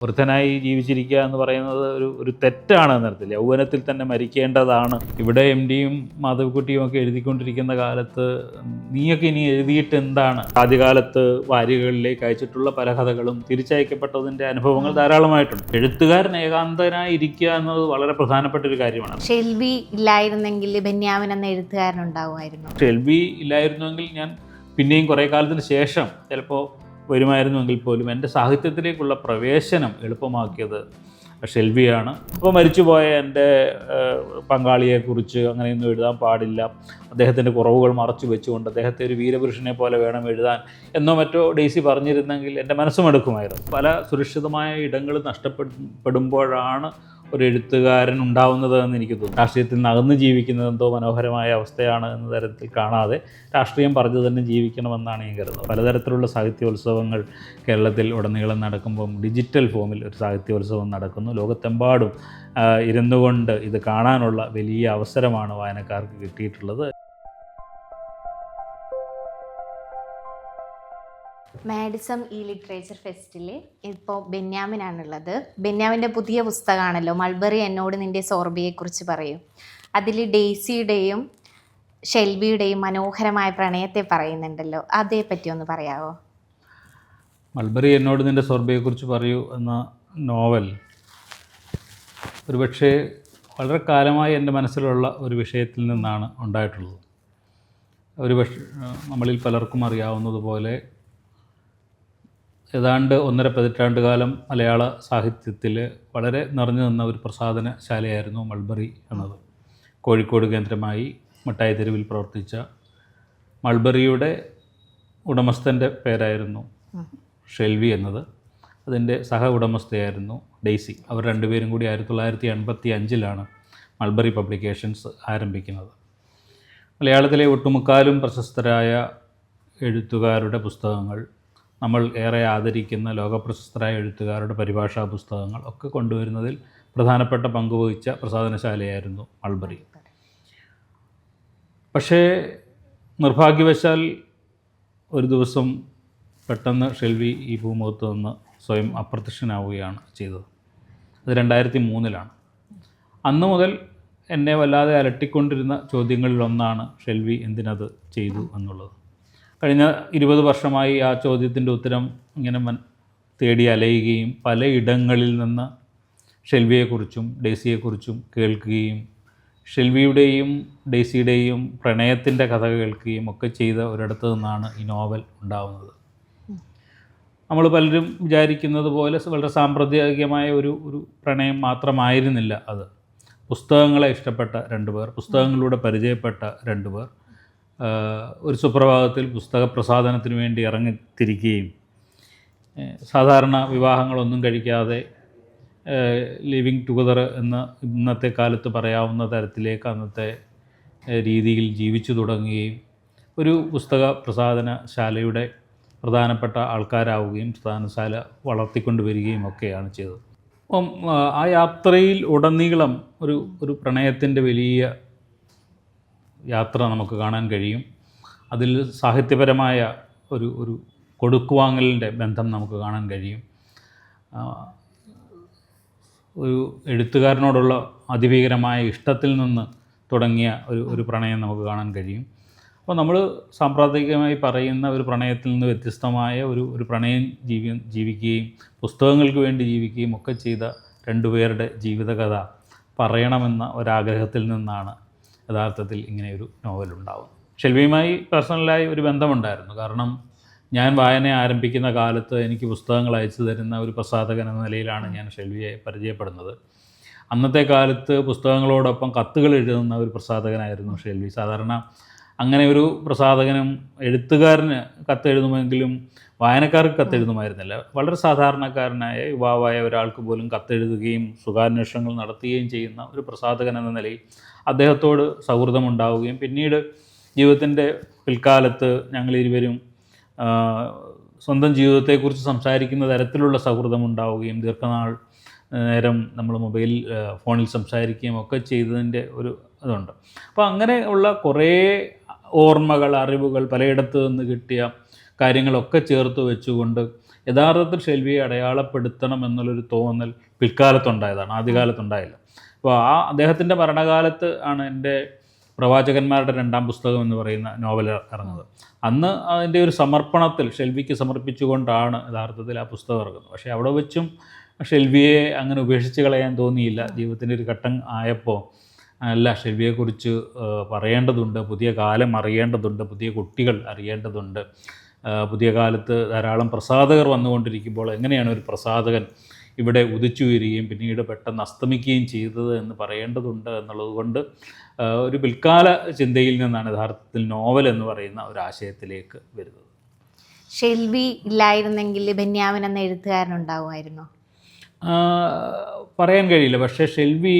വൃദ്ധനായി ജീവിച്ചിരിക്കുക എന്ന് പറയുന്നത് ഒരു തെറ്റാണ് എന്നർത്ഥത്തിൽ. യൗവനത്തിൽ തന്നെ മരിക്കേണ്ടതാണ്. ഇവിടെ എം ഡിയും മാധവിക്കുട്ടിയും ഒക്കെ എഴുതിക്കൊണ്ടിരിക്കുന്ന കാലത്ത് നീയൊക്കെ ഇനി എഴുതിയിട്ട് എന്താണ്? ആദ്യകാലത്ത് വാരികകളിലേക്ക് അയച്ചിട്ടുള്ള പല കഥകളും തിരിച്ചയക്കപ്പെട്ടതിൻ്റെ അനുഭവങ്ങൾ ധാരാളമായിട്ടുണ്ട്. എഴുത്തുകാരൻ ഏകാന്തനായി ഇരിക്കുക എന്നത് വളരെ പ്രധാനപ്പെട്ട ഒരു കാര്യമാണ്. ഷെൽവി ഇല്ലായിരുന്നെങ്കിൽ ബെന്യാമിൻ എന്ന എഴുത്തുകാരനുണ്ടാവുമായിരുന്നു. ഷെൽവി ഇല്ലായിരുന്നെങ്കിൽ ഞാൻ പിന്നെയും കുറേ കാലത്തിന് ശേഷം ചിലപ്പോൾ വരുമായിരുന്നുവെങ്കിൽ പോലും എൻ്റെ സാഹിത്യത്തിലേക്കുള്ള പ്രവേശനം എളുപ്പമാക്കിയത് ഷെൽവിയാണ്. അപ്പോൾ മരിച്ചുപോയ എൻ്റെ പങ്കാളിയെക്കുറിച്ച് അങ്ങനെയൊന്നും എഴുതാൻ പാടില്ല, അദ്ദേഹത്തിൻ്റെ കുറവുകൾ മറച്ചു വെച്ചുകൊണ്ട് അദ്ദേഹത്തെ ഒരു വീരപുരുഷനെ പോലെ വേണം എഴുതാൻ എന്നോ മറ്റോ ഡെയ്സി പറഞ്ഞിരുന്നെങ്കിൽ എൻ്റെ മനസ്സും എടുക്കുമായിരുന്നു. പല സുരക്ഷിതമായ ഇടങ്ങൾ നഷ്ടപ്പെടുമ്പോഴാണ് ഒരു എഴുത്തുകാരൻ ഉണ്ടാവുന്നത് എന്ന് എനിക്ക് തോന്നുന്നു. രാഷ്ട്രീയത്തിൽ നിന്ന് അകന്ന് ജീവിക്കുന്നത് എന്തോ മനോഹരമായ അവസ്ഥയാണ് എന്ന തരത്തിൽ കാണാതെ രാഷ്ട്രീയം പറഞ്ഞു തന്നെ ജീവിക്കണമെന്നാണ് ഞാൻ കരുതുന്നത്. പലതരത്തിലുള്ള സാഹിത്യോത്സവങ്ങൾ കേരളത്തിൽ ഉടനീളം നടക്കുമ്പം ഡിജിറ്റൽ ഫോമിൽ ഒരു സാഹിത്യോത്സവം നടക്കുന്നു. ലോകത്തെമ്പാടും ഇരുന്നുകൊണ്ട് ഇത് കാണാനുള്ള വലിയ അവസരമാണ് വായനക്കാർക്ക് കിട്ടിയിട്ടുള്ളത്. മാഡിസം ലിറ്ററേച്ചർ ഫെസ്റ്റിൽ ഇപ്പോൾ ബെന്യാമിനാണുള്ളത്. ബെന്യാമിൻ്റെ പുതിയ പുസ്തകമാണല്ലോ മൾബറി എന്നോട് നിൻ്റെ സോർബിയെക്കുറിച്ച് പറയും. അതിൽ ഡെയ്സിയുടെയും ഷെൽവിയുടെയും മനോഹരമായ പ്രണയത്തെ പറയുന്നുണ്ടല്ലോ, അതേപ്പറ്റി ഒന്ന് പറയാമോ? മൾബറി എന്നോട് നിൻ്റെ സോർബിയെക്കുറിച്ച് പറയൂ എന്ന നോവൽ ഒരുപക്ഷെ വളരെ കാലമായി എൻ്റെ മനസ്സിലുള്ള ഒരു വിഷയത്തിൽ നിന്നാണ് ഉണ്ടായിട്ടുള്ളത്. ഒരുപക്ഷെ നമ്മളിൽ പലർക്കും അറിയാവുന്നതുപോലെ ഏതാണ്ട് 1.5 പതിറ്റാണ്ട് കാലം മലയാള സാഹിത്യത്തിൽ വളരെ നിറഞ്ഞു നിന്ന ഒരു പ്രസാധനശാലയായിരുന്നു മൾബറി എന്നത്. കോഴിക്കോട് കേന്ദ്രമായി മിഠായി തെരുവിൽ പ്രവർത്തിച്ച മൾബറിയുടെ ഉടമസ്ഥൻ്റെ പേരായിരുന്നു ഷെൽവി എന്നത്. അതിൻ്റെ സഹ ഉടമസ്ഥയായിരുന്നു ഡെയ്സി. അവർ രണ്ടുപേരും കൂടി 1985 മൾബറി പബ്ലിക്കേഷൻസ് ആരംഭിക്കുന്നത്. മലയാളത്തിലെ ഒട്ടുമുക്കാലും പ്രശസ്തരായ എഴുത്തുകാരുടെ പുസ്തകങ്ങൾ, നമ്മൾ ഏറെ ആദരിക്കുന്ന ലോകപ്രശസ്തരായ എഴുത്തുകാരുടെ പരിഭാഷാ പുസ്തകങ്ങൾ ഒക്കെ കൊണ്ടുവരുന്നതിൽ പ്രധാനപ്പെട്ട പങ്കുവഹിച്ച പ്രസാധനശാലയായിരുന്നു മൾബറി. പക്ഷേ നിർഭാഗ്യവശാൽ ഒരു ദിവസം പെട്ടെന്ന് ഷെൽവി ഈ ഭൂമുഖത്ത് നിന്ന് സ്വയം അപ്രത്യക്ഷനാവുകയാണ് ചെയ്തത്. അത് 2003 അന്ന് മുതൽ എന്നെ വല്ലാതെ അലട്ടിക്കൊണ്ടിരുന്ന ചോദ്യങ്ങളിലൊന്നാണ് ഷെൽവി എന്തിനത് ചെയ്തു എന്നുള്ളത്. കഴിഞ്ഞ 20 വർഷമായി ആ ചോദ്യത്തിൻ്റെ ഉത്തരം ഇങ്ങനെ തേടി അലയുകയും പലയിടങ്ങളിൽ നിന്ന് ഷെൽവിയെക്കുറിച്ചും ഡെയ്സിയെക്കുറിച്ചും കേൾക്കുകയും ഷെൽവിയുടെയും ഡെയ്സിയുടെയും പ്രണയത്തിൻ്റെ കഥ കേൾക്കുകയും ഒക്കെ ചെയ്ത ഒരിടത്തു നിന്നാണ് ഈ നോവൽ ഉണ്ടാവുന്നത്. നമ്മൾ പലരും വിചാരിക്കുന്നത് പോലെ വളരെ സാമ്പ്രദായികമായ ഒരു പ്രണയം മാത്രമായിരുന്നില്ല അത്. പുസ്തകങ്ങളെ ഇഷ്ടപ്പെട്ട 2 പേർ, പുസ്തകങ്ങളിലൂടെ പരിചയപ്പെട്ട 2 പേർ ഒരു സുപ്രഭാതത്തിൽ പുസ്തക പ്രസാധനത്തിന് വേണ്ടി ഇറങ്ങിത്തിരിക്കുകയും സാധാരണ വിവാഹങ്ങളൊന്നും കഴിക്കാതെ ലിവിങ് ടുഗദർ എന്ന ഇന്നത്തെ കാലത്ത് പറയാവുന്ന തരത്തിലേക്ക് അന്നത്തെ രീതിയിൽ ജീവിച്ചു തുടങ്ങുകയും ഒരു പുസ്തക പ്രസാധനശാലയുടെ പ്രധാനപ്പെട്ട ആൾക്കാരാവുകയും പ്രധാനശാല വളർത്തിക്കൊണ്ട് വരികയും ഒക്കെയാണ് ചെയ്തത്. അപ്പം ആ യാത്രയിൽ ഉടനീളം ഒരു പ്രണയത്തിൻ്റെ വലിയ യാത്ര നമുക്ക് കാണാൻ കഴിയും. അതിൽ സാഹിത്യപരമായ ഒരു കൊടുക്കുവാങ്ങലിൻ്റെ ബന്ധം നമുക്ക് കാണാൻ കഴിയും. ഒരു എഴുത്തുകാരനോടുള്ള അതിഭീകരമായ ഇഷ്ടത്തിൽ നിന്ന് തുടങ്ങിയ ഒരു പ്രണയം നമുക്ക് കാണാൻ കഴിയും. അപ്പോൾ നമ്മൾ സാമ്പ്രദായികമായി പറയുന്ന ഒരു പ്രണയത്തിൽ നിന്ന് വ്യത്യസ്തമായ ഒരു പ്രണയം ജീവിക്കുകയും പുസ്തകങ്ങൾക്ക് വേണ്ടി ജീവിക്കുകയും ഒക്കെ ചെയ്ത 2 പേരുടെ ജീവിതകഥ പറയണമെന്ന ഒരാഗ്രഹത്തിൽ നിന്നാണ് യഥാർത്ഥത്തിൽ ഇങ്ങനെയൊരു നോവലുണ്ടാവുന്നത്. ഷെൽവിയുമായി പേഴ്സണലായി ഒരു ബന്ധമുണ്ടായിരുന്നു. കാരണം ഞാൻ വായന ആരംഭിക്കുന്ന കാലത്ത് എനിക്ക് പുസ്തകങ്ങൾ അയച്ചു തരുന്ന ഒരു പ്രസാധകൻ എന്ന നിലയിലാണ് ഞാൻ ഷെൽവിയെ പരിചയപ്പെടുന്നത്. അന്നത്തെ കാലത്ത് പുസ്തകങ്ങളോടൊപ്പം കത്തുകൾ എഴുതുന്ന ഒരു പ്രസാധകനായിരുന്നു ഷെൽവി. സാധാരണ അങ്ങനെ ഒരു പ്രസാധകനും എഴുത്തുകാരന് കത്തെഴുതുമെങ്കിലും വായനക്കാർക്ക് കത്തെഴുതുമായിരുന്നില്ല. വളരെ സാധാരണക്കാരനായ യുവാവായ ഒരാൾക്ക് പോലും കത്തെഴുതുകയും സുഖാന്വേഷണങ്ങൾ നടത്തുകയും ചെയ്യുന്ന ഒരു പ്രസാധകൻ എന്ന നിലയിൽ അദ്ദേഹത്തോട് സൗഹൃദമുണ്ടാവുകയും പിന്നീട് ജീവിതത്തിൻ്റെ പിൽക്കാലത്ത് ഞങ്ങളിരുവരും സ്വന്തം ജീവിതത്തെക്കുറിച്ച് സംസാരിക്കുന്ന തരത്തിലുള്ള സൗഹൃദമുണ്ടാവുകയും ദീർഘനാൾ നേരം നമ്മൾ ഫോണിൽ സംസാരിക്കുകയും ഒക്കെ ചെയ്തതിൻ്റെ ഒരു ഇതുണ്ട്. അപ്പോൾ അങ്ങനെ ഉള്ള കുറേ ഓർമ്മകൾ, അറിവുകൾ, പലയിടത്തു നിന്ന് കിട്ടിയ കാര്യങ്ങളൊക്കെ ചേർത്ത് വെച്ചുകൊണ്ട് യഥാർത്ഥത്തിൽ ഷെൽവിയെ അടയാളപ്പെടുത്തണം എന്നുള്ളൊരു തോന്നൽ പിൽക്കാലത്തുണ്ടായതാണ്, ആദ്യകാലത്തുണ്ടായില്ല. അപ്പോൾ അദ്ദേഹത്തിൻ്റെ ഭരണകാലത്ത് ആണ് എൻ്റെ പ്രവാചകന്മാരുടെ രണ്ടാം പുസ്തകം എന്ന് പറയുന്ന നോവൽ ഇറങ്ങുന്നത്. അന്ന് അതിൻ്റെ ഒരു സമർപ്പണത്തിൽ ഷെൽവിക്ക് സമർപ്പിച്ചുകൊണ്ടാണ് യഥാർത്ഥത്തിൽ ആ പുസ്തകം ഇറങ്ങുന്നത്. പക്ഷേ അവിടെ വെച്ചും ഷെൽവിയെ അങ്ങനെ ഉപേക്ഷിച്ച് കളയാൻ തോന്നിയില്ല. ജീവിതത്തിൻ്റെ ഒരു ഘട്ടം ആയപ്പോൾ അല്ല, ഷെൽവിയെക്കുറിച്ച് പറയേണ്ടതുണ്ട്, പുതിയ കാലം അറിയേണ്ടതുണ്ട്, പുതിയ കുട്ടികൾ അറിയേണ്ടതുണ്ട്, പുതിയ കാലത്ത് ധാരാളം പ്രസാധകർ വന്നുകൊണ്ടിരിക്കുമ്പോൾ എങ്ങനെയാണ് ഒരു പ്രസാധകൻ ഇവിടെ ഉദിച്ചുയരുകയും പിന്നീട് പെട്ടെന്ന് അസ്തമിക്കുകയും ചെയ്തത് എന്ന് പറയേണ്ടതുണ്ട് എന്നുള്ളത് കൊണ്ട് ഒരു പിൽക്കാല ചിന്തയിൽ നിന്നാണ് യഥാർത്ഥത്തിൽ നോവൽ എന്ന് പറയുന്ന ഒരു ആശയത്തിലേക്ക് വരുന്നത്. ഷെൽവി ഇല്ലായിരുന്നെങ്കിൽ ബെന്യാമിൻ എന്ന എഴുത്തുകാരനുണ്ടാവുമായിരുന്നോ? പറയാൻ കഴിയില്ല. പക്ഷേ ഷെൽവി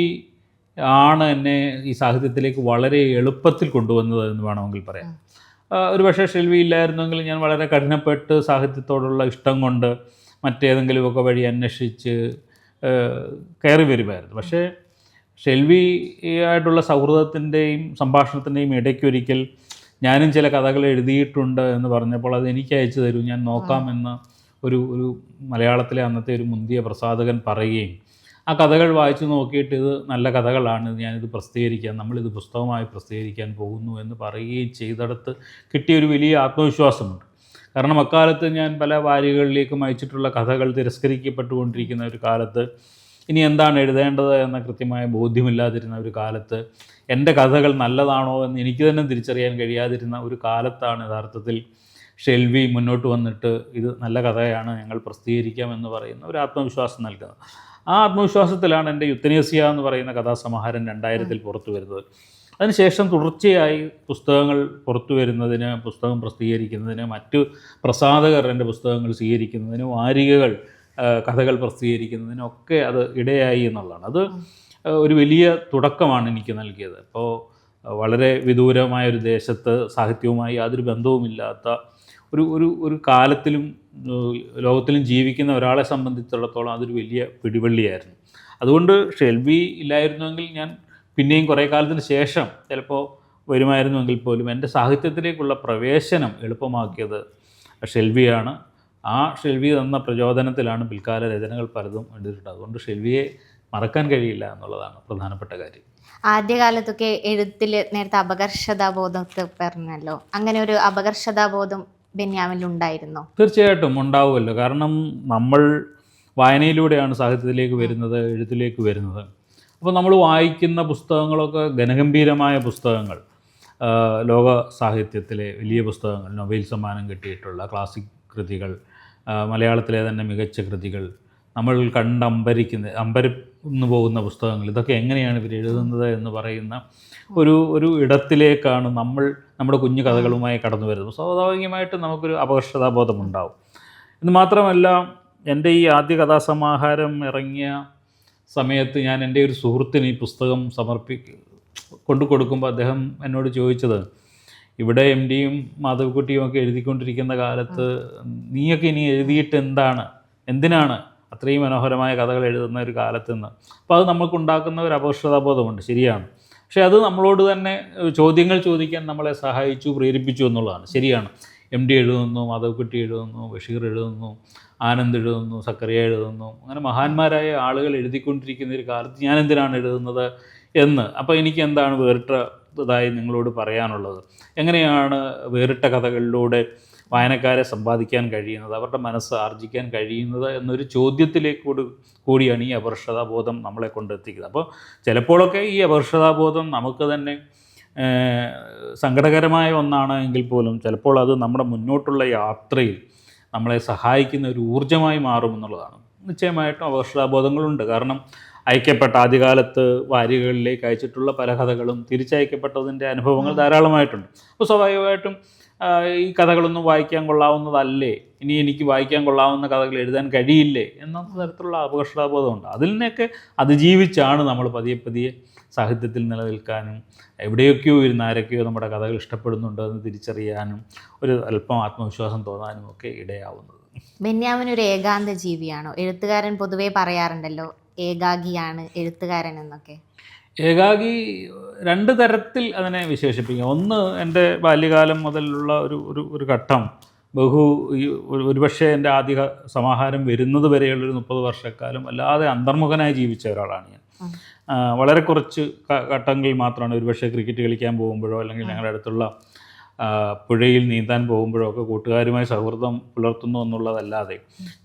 ആണ് എന്നെ ഈ സാഹിത്യത്തിലേക്ക് വളരെ എളുപ്പത്തിൽ കൊണ്ടുവന്നത് എന്ന് വേണമെങ്കിൽ പറയാം. ഒരു പക്ഷേ ഷെൽവി ഇല്ലായിരുന്നെങ്കിൽ ഞാൻ വളരെ കഠിനപ്പെട്ട് സാഹിത്യത്തോടുള്ള ഇഷ്ടം കൊണ്ട് മറ്റേതെങ്കിലുമൊക്കെ വഴി അന്വേഷിച്ച് കയറി വരുമായിരുന്നു. പക്ഷേ ഷെൽവി ആയിട്ടുള്ള സൗഹൃദത്തിൻ്റെയും സംഭാഷണത്തിൻ്റെയും ഇടയ്ക്കൊരിക്കൽ ഞാനും ചില കഥകൾ എഴുതിയിട്ടുണ്ട് എന്ന് പറഞ്ഞപ്പോൾ അത് എനിക്ക് അയച്ചു തരൂ, ഞാൻ നോക്കാമെന്ന് ഒരു മലയാളത്തിലെ അന്നത്തെ ഒരു മുന്തിയ പ്രസാധകൻ പറയുകയും ആ കഥകൾ വായിച്ചു നോക്കിയിട്ട് ഇത് നല്ല കഥകളാണ്, ഞാനിത് പ്രസിദ്ധീകരിക്കാൻ, നമ്മളിത് പുസ്തകമായി പ്രസിദ്ധീകരിക്കാൻ പോകുന്നു എന്ന് പറയുകയും ചെയ്തിടത്ത് കിട്ടിയൊരു വലിയ ആത്മവിശ്വാസമുണ്ട്. കാരണം അക്കാലത്ത് ഞാൻ പല വാരികകളിലേക്കും അയച്ചിട്ടുള്ള കഥകൾ തിരസ്കരിക്കപ്പെട്ടുകൊണ്ടിരിക്കുന്ന ഒരു കാലത്ത്, ഇനി എന്താണ് എഴുതേണ്ടത് എന്ന കൃത്യമായ ബോധ്യമില്ലാതിരുന്ന ഒരു കാലത്ത്, എൻ്റെ കഥകൾ നല്ലതാണോ എന്ന് എനിക്ക് തന്നെ തിരിച്ചറിയാൻ കഴിയാതിരുന്ന ഒരു കാലത്താണ് യഥാർത്ഥത്തിൽ ഷെൽവി മുന്നോട്ട് വന്നിട്ട് ഇത് നല്ല കഥയാണ്, ഞങ്ങൾ പ്രസിദ്ധീകരിക്കാമെന്ന് പറയുന്ന ഒരു ആത്മവിശ്വാസം നൽകുന്നത്. ആ ആത്മവിശ്വാസത്തിലാണ് എൻ്റെ യുത്തനേസിയ എന്ന് പറയുന്ന കഥാസമാഹാരം 2000 പുറത്തു വരുന്നത്. അതിനുശേഷം തുടർച്ചയായി പുസ്തകങ്ങൾ പുറത്തു വരുന്നതിന്, പുസ്തകം പ്രസിദ്ധീകരിക്കുന്നതിന്, മറ്റു പ്രസാധകർ എൻ്റെ പുസ്തകങ്ങൾ സ്വീകരിക്കുന്നതിന്, വാരികകൾ കഥകൾ പ്രസിദ്ധീകരിക്കുന്നതിനൊക്കെ അത് ഇടയായി എന്നുള്ളതാണ്. അത് ഒരു വലിയ തുടക്കമാണ് എനിക്ക് നൽകിയത്. അപ്പോൾ വളരെ വിദൂരമായൊരു ദേശത്ത് സാഹിത്യവുമായി യാതൊരു ബന്ധവുമില്ലാത്ത ഒരു കാലത്തിലും ലോകത്തിലും ജീവിക്കുന്ന ഒരാളെ സംബന്ധിച്ചിടത്തോളം അതൊരു വലിയ പിടിവള്ളിയായിരുന്നു. അതുകൊണ്ട് ഷെൽവി ഇല്ലായിരുന്നുവെങ്കിൽ ഞാൻ പിന്നെയും കുറേ കാലത്തിന് ശേഷം ചിലപ്പോൾ വരുമായിരുന്നുവെങ്കിൽ പോലും എൻ്റെ സാഹിത്യത്തിലേക്കുള്ള പ്രവേശനം എളുപ്പമാക്കിയത് ഷെൽവിയാണ്. ആ ഷെൽവി തന്ന പ്രചോദനത്തിലാണ് പിൽക്കാല രചനകൾ പലതും എഴുതിയിട്ടുണ്ട്. അതുകൊണ്ട് ഷെൽവിയെ മറക്കാൻ കഴിയില്ല എന്നുള്ളതാണ് പ്രധാനപ്പെട്ട കാര്യം. ആദ്യകാലത്തൊക്കെ എഴുത്തിൽ നേരത്തെ അപകർഷതാബോധത്തെ പറഞ്ഞല്ലോ, അങ്ങനെ ഒരു അപകർഷതാബോധം ബെന്യാമിനിൽ ഉണ്ടായിരുന്നോ? തീർച്ചയായിട്ടും ഉണ്ടാവുമല്ലോ. കാരണം നമ്മൾ വായനയിലൂടെയാണ് സാഹിത്യത്തിലേക്ക് വരുന്നത്, എഴുത്തിലേക്ക് വരുന്നത്. അപ്പോൾ നമ്മൾ വായിക്കുന്ന പുസ്തകങ്ങളൊക്കെ ഘനഗംഭീരമായ പുസ്തകങ്ങൾ, ലോക സാഹിത്യത്തിലെ വലിയ പുസ്തകങ്ങൾ, നൊബേൽ സമ്മാനം കിട്ടിയിട്ടുള്ള ക്ലാസിക് കൃതികൾ, മലയാളത്തിലെ തന്നെ മികച്ച കൃതികൾ, നമ്മൾ അമ്പരന്ന് പോകുന്ന പുസ്തകങ്ങൾ, ഇതൊക്കെ എങ്ങനെയാണ് ഇവർ എഴുതുന്നത് എന്ന് പറയുന്ന ഒരു ഇടത്തിലേക്കാണ് നമ്മുടെ കുഞ്ഞു കഥകളുമായി കടന്നു വരുന്നത്. സ്വാഭാവികമായിട്ടും നമുക്കൊരു അപകർഷതാബോധമുണ്ടാവും. എന്ന് മാത്രമല്ല, എൻ്റെ ഈ ആദ്യ കഥാസമാഹാരം ഇറങ്ങിയ സമയത്ത് ഞാൻ എൻ്റെ ഒരു സുഹൃത്തിന് ഈ പുസ്തകം കൊണ്ടു കൊടുക്കുമ്പോൾ അദ്ദേഹം എന്നോട് ചോദിച്ചത്, ഇവിടെ എം ഡിയും മാധവക്കുട്ടിയും ഒക്കെ എഴുതിക്കൊണ്ടിരിക്കുന്ന കാലത്ത് നീയൊക്കെ ഇനി എഴുതിയിട്ട് എന്തിനാണ് അത്രയും മനോഹരമായ കഥകൾ എഴുതുന്ന ഒരു കാലത്ത് നിന്ന്. അപ്പോൾ അത് നമുക്കുണ്ടാക്കുന്ന ഒരു അപകർഷതാബോധമുണ്ട്, ശരിയാണ്. പക്ഷേ അത് നമ്മളോട് തന്നെ ചോദ്യങ്ങൾ ചോദിക്കാൻ നമ്മളെ സഹായിച്ചു, പ്രേരിപ്പിച്ചു എന്നുള്ളതാണ്. ശരിയാണ്, എം ഡി എഴുതുന്നു, മാധവക്കുട്ടി എഴുതുന്നു, ബഷീർ എഴുതുന്നു, ആനന്ദ് എഴുതുന്നു, സക്കറിയ എഴുതുന്നു, അങ്ങനെ മഹാന്മാരായ ആളുകൾ എഴുതിക്കൊണ്ടിരിക്കുന്ന ഒരു കാലത്ത് ഞാൻ എന്തിനാണ് എഴുതുന്നത് എന്ന്. അപ്പോൾ എനിക്ക് എന്താണ് വേറിട്ടതായി നിങ്ങളോട് പറയാനുള്ളത്? എങ്ങനെയാണ് വേറിട്ട കഥകളിലൂടെ വായനക്കാരെ സമ്പാദിക്കാൻ കഴിയുന്നത്, അവരുടെ മനസ്സ് ആർജിക്കാൻ കഴിയുന്നത് എന്നൊരു ചോദ്യത്തിലേക്ക് കൂടിയാണ് ഈ അപകർഷതാബോധം നമ്മളെ കൊണ്ടെത്തിക്കുന്നത്. അപ്പോൾ ചിലപ്പോഴൊക്കെ ഈ അപകർഷതാബോധം നമുക്ക് തന്നെ സങ്കടകരമായ ഒന്നാണ് എങ്കിൽ പോലും ചിലപ്പോൾ അത് നമ്മുടെ മുന്നോട്ടുള്ള യാത്രയിൽ നമ്മളെ സഹായിക്കുന്ന ഒരു ഊർജ്ജമായി മാറുമെന്നുള്ളതാണ്. നിശ്ചയമായിട്ടും അപകർഷതാബോധങ്ങളുണ്ട്. കാരണം ആദ്യകാലത്ത് വാരികകളിലേക്ക് അയച്ചിട്ടുള്ള പല കഥകളും തിരിച്ചയക്കപ്പെട്ടതിൻ്റെ അനുഭവങ്ങൾ ധാരാളമായിട്ടുണ്ട്. അപ്പോൾ സ്വാഭാവികമായിട്ടും ഈ കഥകളൊന്നും വായിക്കാൻ കൊള്ളാവുന്നതല്ലേ, ഇനി എനിക്ക് വായിക്കാൻ കൊള്ളാവുന്ന കഥകൾ എഴുതാൻ കഴിയില്ലേ എന്ന തരത്തിലുള്ള അപകർഷതാബോധമുണ്ട്. അതിൽ നിന്നൊക്കെ അതിജീവിച്ചാണ് നമ്മൾ പതിയെ സാഹിത്യത്തിൽ നിലനിൽക്കാനും, എവിടെയൊക്കെയോ ഇരുന്ന് ആരൊക്കെയോ നമ്മുടെ കഥകൾ ഇഷ്ടപ്പെടുന്നുണ്ട് എന്ന് തിരിച്ചറിയാനും ഒരു അല്പം ആത്മവിശ്വാസം തോന്നാനും ഒക്കെ ഇടയാവുന്നത്. ബെന്യാമിൻ ഒരു ഏകാന്ത ജീവിയാണോ? എഴുത്തുകാരൻ പൊതുവേ പറയാറുണ്ടല്ലോ ഏകാഗിയാണ് എഴുത്തുകാരൻ എന്നൊക്കെ. ഏകാഗി രണ്ട് തരത്തിൽ അതിനെ വിശേഷിപ്പിക്കാം. ഒന്ന്, എൻ്റെ ബാല്യകാലം മുതലുള്ള ഒരു ഘട്ടം ഈ ഒരുപക്ഷെ എൻ്റെ ആദ്യ സമാഹാരം വരുന്നത് വരെയുള്ളൊരു 30 വർഷക്കാലം അല്ലാതെ അന്തർമുഖനായി ജീവിച്ച ഒരാളാണ് ഞാൻ. വളരെ കുറച്ച് ഘട്ടങ്ങളിൽ മാത്രമാണ് ഒരുപക്ഷെ ക്രിക്കറ്റ് കളിക്കാൻ പോകുമ്പോഴോ അല്ലെങ്കിൽ ഞങ്ങളുടെ അടുത്തുള്ള പുഴയിൽ നീന്താൻ പോകുമ്പോഴോ ഒക്കെ കൂട്ടുകാരുമായി സൗഹൃദം പുലർത്തുന്നു എന്നുള്ളതല്ലാതെ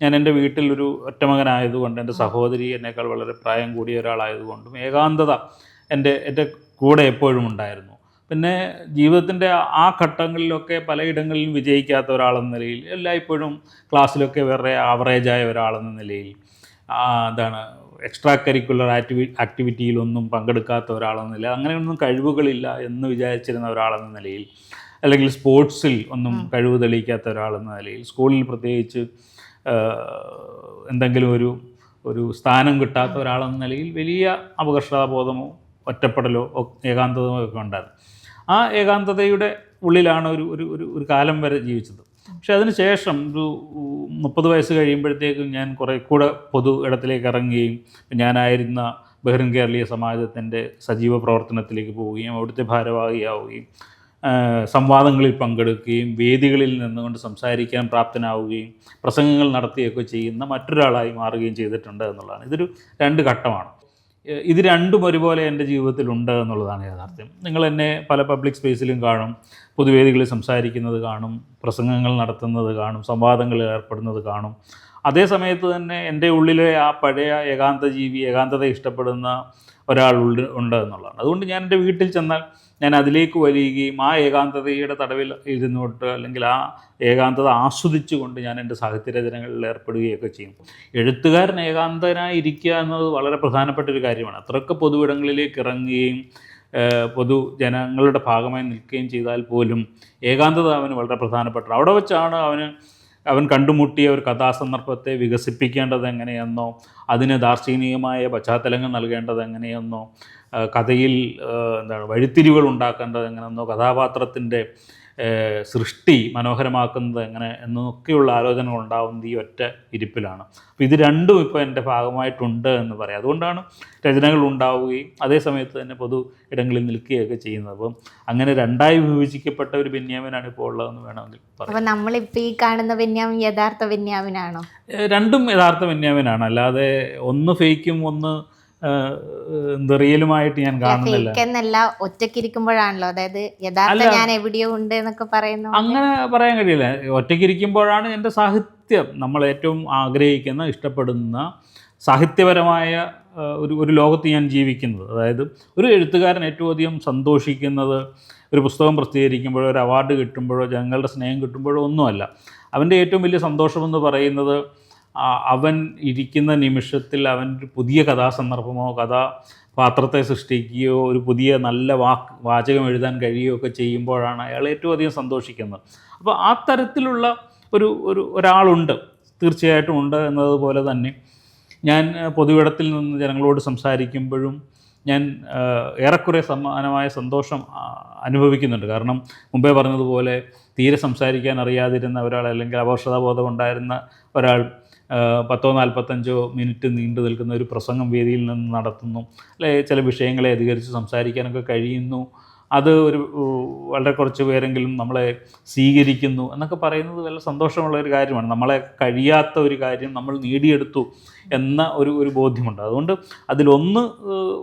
ഞാൻ എൻ്റെ വീട്ടിൽ ഒരു ഒറ്റമകനായതുകൊണ്ട് എൻ്റെ സഹോദരി എന്നേക്കാൾ വളരെ പ്രായം കൂടിയ ഒരാളായതുകൊണ്ടും ഏകാന്തത എൻ്റെ കൂടെ എപ്പോഴും ഉണ്ടായിരുന്നു. പിന്നെ ജീവിതത്തിൻ്റെ ആ ഘട്ടങ്ങളിലൊക്കെ പലയിടങ്ങളിലും വിജയിക്കാത്ത ഒരാളെന്ന നിലയിൽ എല്ലായ്പ്പോഴും ക്ലാസ്സിലൊക്കെ വേറെ ആവറേജായ ഒരാളെന്ന നിലയിൽ എന്താണ് എക്സ്ട്രാ കരിക്കുലർ ആക്ടിവിറ്റിയിലൊന്നും പങ്കെടുക്കാത്ത ഒരാളെന്ന നിലയിൽ അങ്ങനെയൊന്നും കഴിവുകളില്ല എന്ന് വിചാരിച്ചിരുന്ന ഒരാളെന്ന നിലയിൽ അല്ലെങ്കിൽ സ്പോർട്സിൽ ഒന്നും കഴിവ് തെളിയിക്കാത്ത ഒരാളെന്ന നിലയിൽ സ്കൂളിൽ പ്രത്യേകിച്ച് എന്തെങ്കിലും ഒരു സ്ഥാനം കിട്ടാത്ത ഒരാളെന്ന നിലയിൽ വലിയ അപകർഷതാബോധമോ ഒറ്റപ്പെടലോ ഏകാന്തതയോ ഒക്കെ ഉണ്ടായിരുന്നു. ആ ഏകാന്തതയുടെ ഉള്ളിലാണ് ഒരു കാലം വരെ ജീവിച്ചത്. പക്ഷെ അതിന് ശേഷം ഒരു 30 വയസ്സ് കഴിയുമ്പോഴത്തേക്കും ഞാൻ കുറേ കൂടെ പൊതു ഇടത്തിലേക്ക് ഇറങ്ങുകയും ഞാനായിരുന്ന ബഹ്റിൻ കേരളീയ സമാജത്തിൻ്റെ സജീവ പ്രവർത്തനത്തിലേക്ക് പോവുകയും അവിടുത്തെ ഭാരവാഹിയാവുകയും സംവാദങ്ങളിൽ പങ്കെടുക്കുകയും വേദികളിൽ നിന്നുകൊണ്ട് സംസാരിക്കാൻ പ്രാപ്തനാവുകയും പ്രസംഗങ്ങൾ നടത്തുകയൊക്കെ ചെയ്യുന്ന മറ്റൊരാളായി മാറുകയും ചെയ്തിട്ടുണ്ട് എന്നുള്ളതാണ്. ഇതൊരു 2 ഘട്ടമാണ്. ഇത് രണ്ടും ഒരുപോലെ എൻ്റെ ജീവിതത്തിലുണ്ട് എന്നുള്ളതാണ് യാഥാർത്ഥ്യം. നിങ്ങൾ എന്നെ പല പബ്ലിക് സ്പേസിലും കാണും, പൊതുവേദികളിൽ സംസാരിക്കുന്നത് കാണും, പ്രസംഗങ്ങൾ നടത്തുന്നത് കാണും, സംവാദങ്ങളിൽ ഏർപ്പെടുന്നത് കാണും. അതേ സമയത്ത് തന്നെ എൻ്റെ ഉള്ളിലെ ആ പഴയ ഏകാന്തത ഇഷ്ടപ്പെടുന്ന ഒരാൾ ഉണ്ട് എന്നുള്ളതാണ്. അതുകൊണ്ട് ഞാൻ എൻ്റെ വീട്ടിൽ ചെന്നാൽ ഞാൻ അതിലേക്ക് വലിയുകയും ആ ഏകാന്തതയുടെ തടവിൽ ഇരുന്നോട്ട് അല്ലെങ്കിൽ ആ ഏകാന്തത ആസ്വദിച്ചുകൊണ്ട് ഞാൻ എൻ്റെ സാഹിത്യരചനകളിൽ ഏർപ്പെടുകയൊക്കെ ചെയ്യും. എഴുത്തുകാരൻ ഏകാന്തനായിരിക്കുക എന്നത് വളരെ പ്രധാനപ്പെട്ട ഒരു കാര്യമാണ്. അത്രയൊക്കെ പൊതുവിടങ്ങളിലേക്ക് ഇറങ്ങുകയും പൊതുജനങ്ങളുടെ ഭാഗമായി നിൽക്കുകയും ചെയ്താൽ പോലും ഏകാന്തത അവന് വളരെ പ്രധാനപ്പെട്ട. അവിടെ വെച്ചാണ് അവൻ കണ്ടുമുട്ടിയ ഒരു കഥാസന്ദർഭത്തെ വികസിപ്പിക്കേണ്ടത് എങ്ങനെയെന്നോ അതിന് ദാർശനികമായ പശ്ചാത്തലങ്ങൾ നൽകേണ്ടത് എങ്ങനെയെന്നോ കഥയിൽ വഴിത്തിരിവുകൾ ഉണ്ടാക്കേണ്ടത് എങ്ങനെയെന്നോ കഥാപാത്രത്തിൻ്റെ സൃഷ്ടി മനോഹരമാക്കുന്നത് എങ്ങനെ എന്നൊക്കെയുള്ള ആലോചനകൾ ഉണ്ടാകുന്നത് ഈ ഒറ്റ ഇരിപ്പിലാണ്. അപ്പോൾ ഇത് രണ്ടും ഇപ്പോൾ എൻ്റെ ഭാഗമായിട്ടുണ്ട് എന്ന് പറയാം. അതുകൊണ്ടാണ് രചനകൾ ഉണ്ടാവുകയും അതേ സമയത്ത് തന്നെ പൊതു ഇടങ്ങളിൽ നിൽക്കുകയൊക്കെ ചെയ്യുന്നത്. അപ്പം അങ്ങനെ 2ആയി വിഭജിക്കപ്പെട്ട ഒരു ബെന്യാമിനാണ് ഇപ്പോൾ ഉള്ളതെന്ന് വേണമെങ്കിൽ പറയാം. അപ്പോൾ നമ്മളിപ്പോൾ ഈ കാണുന്ന ബെന്യാമിൻ യഥാർത്ഥ ബെന്യാമിനാണോ? രണ്ടും യഥാർത്ഥ ബെന്യാമിനാണ്, അല്ലാതെ ഒന്ന് ഫേക്കും ഒന്ന് റിയലുമായിട്ട് ഞാൻ കാണുന്നില്ല. എന്നല്ല, ഒറ്റയ്ക്കിരിക്കുമ്പോഴാണല്ലോ, അതായത് യഥാർത്ഥ ഞാൻ എവിടെയോ ഉണ്ട് എന്നൊക്കെ പറയുന്നു. അങ്ങനെ പറയാൻ കഴിയില്ല. ഒറ്റയ്ക്കിരിക്കുമ്പോഴാണ് എൻ്റെ സാഹിത്യം നമ്മൾ ഏറ്റവും ആഗ്രഹിക്കുന്ന ഇഷ്ടപ്പെടുന്ന സാഹിത്യപരമായ ഒരു ലോകത്ത് ഞാൻ ജീവിക്കുന്നത്. അതായത് ഒരു എഴുത്തുകാരൻ ഏറ്റവും അധികം സന്തോഷിക്കുന്നത് ഒരു പുസ്തകം പ്രസിദ്ധീകരിക്കുമ്പോഴോ ഒരു അവാർഡ് കിട്ടുമ്പോഴോ ജനങ്ങളുടെ സ്നേഹം കിട്ടുമ്പോഴോ ഒന്നുമല്ല. അവൻ്റെ ഏറ്റവും വലിയ സന്തോഷമെന്ന് പറയുന്നത് അവൻ ഇരിക്കുന്ന നിമിഷത്തിൽ അവൻ ഒരു പുതിയ കഥാസന്ദർഭമോ കഥാപാത്രത്തെ സൃഷ്ടിക്കുകയോ ഒരു പുതിയ നല്ല വാചകം എഴുതാൻ കഴിയുകയോ ഒക്കെ ചെയ്യുമ്പോഴാണ് അയാൾ ഏറ്റവും അധികം സന്തോഷിക്കുന്നത്. അപ്പോൾ ആ തരത്തിലുള്ള ഒരാളുണ്ട്, തീർച്ചയായിട്ടും ഉണ്ട്. എന്നതുപോലെ തന്നെ ഞാൻ പൊതുവിടത്തിൽ നിന്ന് ജനങ്ങളോട് സംസാരിക്കുമ്പോഴും ഞാൻ ഏറെക്കുറെ സമാനമായ സന്തോഷം അനുഭവിക്കുന്നുണ്ട്. കാരണം മുമ്പേ പറഞ്ഞതുപോലെ തീരെ സംസാരിക്കാൻ അറിയാതിരുന്ന ഒരാൾ അല്ലെങ്കിൽ അപകർഷതാബോധം ഉണ്ടായിരുന്ന ഒരാൾ 10-45 മിനിറ്റ് നീണ്ടു നിൽക്കുന്ന ഒരു പ്രസംഗം വേദിയിൽ നിന്ന് നടത്തുന്നു, അല്ലെ ചില വിഷയങ്ങളെ അധികരിച്ച് സംസാരിക്കാനൊക്കെ കഴിയുന്നു, അത് വളരെ കുറച്ച് പേരെങ്കിലും നമ്മളെ സ്വീകരിക്കുന്നു എന്നൊക്കെ പറയുന്നത് വളരെ സന്തോഷമുള്ള ഒരു കാര്യമാണ്. നമ്മളെ കഴിയാത്ത ഒരു കാര്യം നമ്മൾ നേടിയെടുത്തു എന്ന ഒരു ബോധ്യമുണ്ട്. അതുകൊണ്ട് അതിലൊന്ന്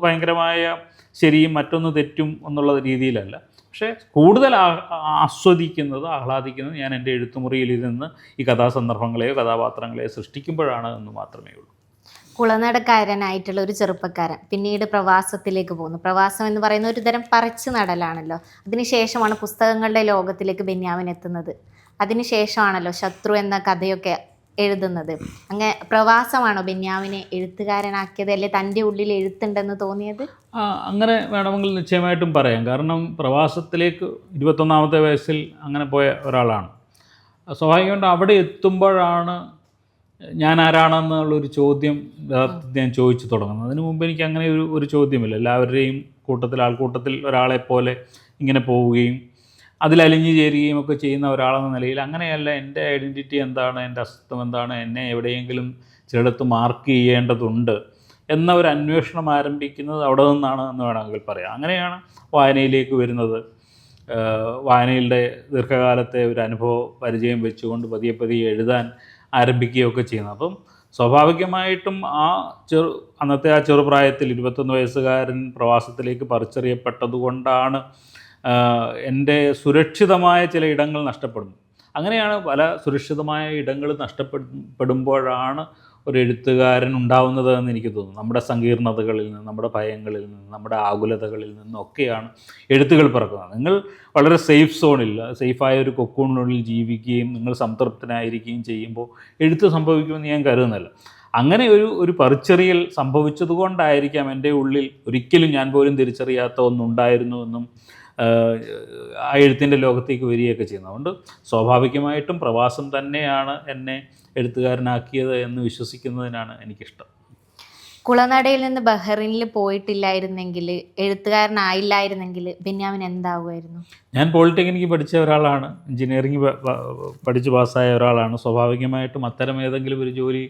ഭയങ്കരമായ ശരിയും മറ്റൊന്ന് തെറ്റും എന്നുള്ള രീതിയിലല്ല, പക്ഷേ കൂടുതൽ ആസ്വദിക്കുന്നത് ആഹ്ലാദിക്കുന്നത് ഞാൻ എൻ്റെ എഴുത്തുമുറിയിൽ ഇരുന്ന് ഈ കഥാസന്ദർഭങ്ങളെയോ കഥാപാത്രങ്ങളെയോ സൃഷ്ടിക്കുമ്പോഴാണ് എന്ന് മാത്രമേ ഉള്ളൂ. കുളനടക്കാരനായിട്ടുള്ള ഒരു ചെറുപ്പക്കാരൻ പിന്നീട് പ്രവാസത്തിലേക്ക് പോകുന്നു. പ്രവാസം എന്ന് പറയുന്ന ഒരു തരം പറിച്ചു നടലാണല്ലോ. അതിനുശേഷമാണ് പുസ്തകങ്ങളുടെ ലോകത്തിലേക്ക് ബെന്യാമിൻ എത്തുന്നത്. അതിനുശേഷമാണല്ലോ ശത്രു എന്ന കഥയൊക്കെ എഴുതുന്നത്. അങ്ങനെ പ്രവാസമാണോ ബെന്യാമിനെ എഴുത്തുകാരനാക്കിയത്, അല്ലെ തൻ്റെ ഉള്ളിൽ എഴുത്തുണ്ടെന്ന് തോന്നിയത്? അങ്ങനെ വേണമെങ്കിൽ നിശ്ചയമായിട്ടും പറയാം. കാരണം പ്രവാസത്തിലേക്ക് 21-ാമത്തെ വയസ്സിൽ അങ്ങനെ പോയ ഒരാളാണ്. സ്വാഭാവികമായിട്ടും അവിടെ എത്തുമ്പോഴാണ് ഞാൻ ആരാണെന്നുള്ളൊരു ചോദ്യം ഞാൻ ചോദിച്ചു തുടങ്ങുന്നത്. അതിന് മുമ്പ് എനിക്ക് അങ്ങനെ ഒരു ചോദ്യമില്ല. എല്ലാവരുടെയും ആൾക്കൂട്ടത്തിൽ ഒരാളെപ്പോലെ ഇങ്ങനെ പോവുകയും അതിലലിഞ്ഞു ചേരുകയും ഒക്കെ ചെയ്യുന്ന ഒരാളെന്ന നിലയിൽ അങ്ങനെയല്ല. എൻ്റെ ഐഡൻറ്റിറ്റി എന്താണ്, എൻ്റെ അസ്തിത്വം എന്താണ്, എന്നെ എവിടെയെങ്കിലും ചിലയിടത്ത് മാർക്ക് ചെയ്യേണ്ടതുണ്ട് എന്ന ഒരു അന്വേഷണം ആരംഭിക്കുന്നത് അവിടെ നിന്നാണ് എന്ന് വേണമെങ്കിൽ പറയാം. അങ്ങനെയാണ് വായനയിലേക്ക് വരുന്നത്. വായനയുടെ ദീർഘകാലത്തെ ഒരു അനുഭവ പരിചയം വെച്ചുകൊണ്ട് പതിയെ പതിയെ എഴുതാൻ ആരംഭിക്കുകയൊക്കെ ചെയ്യുന്നത്. അപ്പം സ്വാഭാവികമായിട്ടും അന്നത്തെ ആ ചെറുപ്രായത്തിൽ 21 വയസ്സുകാരൻ പ്രവാസത്തിലേക്ക് പറിച്ചെറിയപ്പെട്ടതുകൊണ്ടാണ് എൻ്റെ സുരക്ഷിതമായ ചില ഇടങ്ങൾ നഷ്ടപ്പെടുന്നു. അങ്ങനെയാണ് പല സുരക്ഷിതമായ ഇടങ്ങൾ നഷ്ടപ്പെടുമ്പോഴാണ് ഒരു എഴുത്തുകാരൻ ഉണ്ടാവുന്നത് എന്ന് എനിക്ക് തോന്നുന്നു. നമ്മുടെ സങ്കീർണതകളിൽ നിന്ന്, നമ്മുടെ ഭയങ്ങളിൽ നിന്ന്, നമ്മുടെ ആകുലതകളിൽ നിന്നൊക്കെയാണ് എഴുത്തുകൾ പിറക്കുന്നത്. നിങ്ങൾ വളരെ സേഫ് സോണിൽ, സേഫായ ഒരു കൊക്കൂണിനുള്ളിൽ ജീവിക്കുകയും നിങ്ങൾ സംതൃപ്തനായിരിക്കുകയും ചെയ്യുമ്പോൾ എഴുത്ത് സംഭവിക്കുമെന്ന് ഞാൻ കരുതുന്നില്ല. അങ്ങനെ ഒരു പറിച്ചെറിയൽ സംഭവിച്ചതുകൊണ്ടായിരിക്കാം എൻ്റെ ഉള്ളിൽ ഒരിക്കലും ഞാൻ പോലും തിരിച്ചറിയാത്ത ഒന്നുണ്ടായിരുന്നുവെന്നും ആ എഴുത്തിൻ്റെ ലോകത്തേക്ക് വരികയൊക്കെ ചെയ്യുന്നത്. അതുകൊണ്ട് സ്വാഭാവികമായിട്ടും പ്രവാസം തന്നെയാണ് എന്നെ എഴുത്തുകാരനാക്കിയത് എന്ന് വിശ്വസിക്കുന്നതിനാണ് എനിക്കിഷ്ടം. കുളനടയിൽ നിന്ന് ബഹ്റിനിൽ പോയിട്ടില്ലായിരുന്നെങ്കിൽ, എഴുത്തുകാരനായില്ലായിരുന്നെങ്കിൽ ബെന്യാമിൻ എന്താവുമായിരുന്നു? ഞാൻ പോളിടെക്നിക്ക് പഠിച്ച ഒരാളാണ്, എഞ്ചിനീയറിംഗ് പഠിച്ച് പാസ്സായ ഒരാളാണ്. സ്വാഭാവികമായിട്ടും അത്തരം ഏതെങ്കിലും ഒരു ജോലി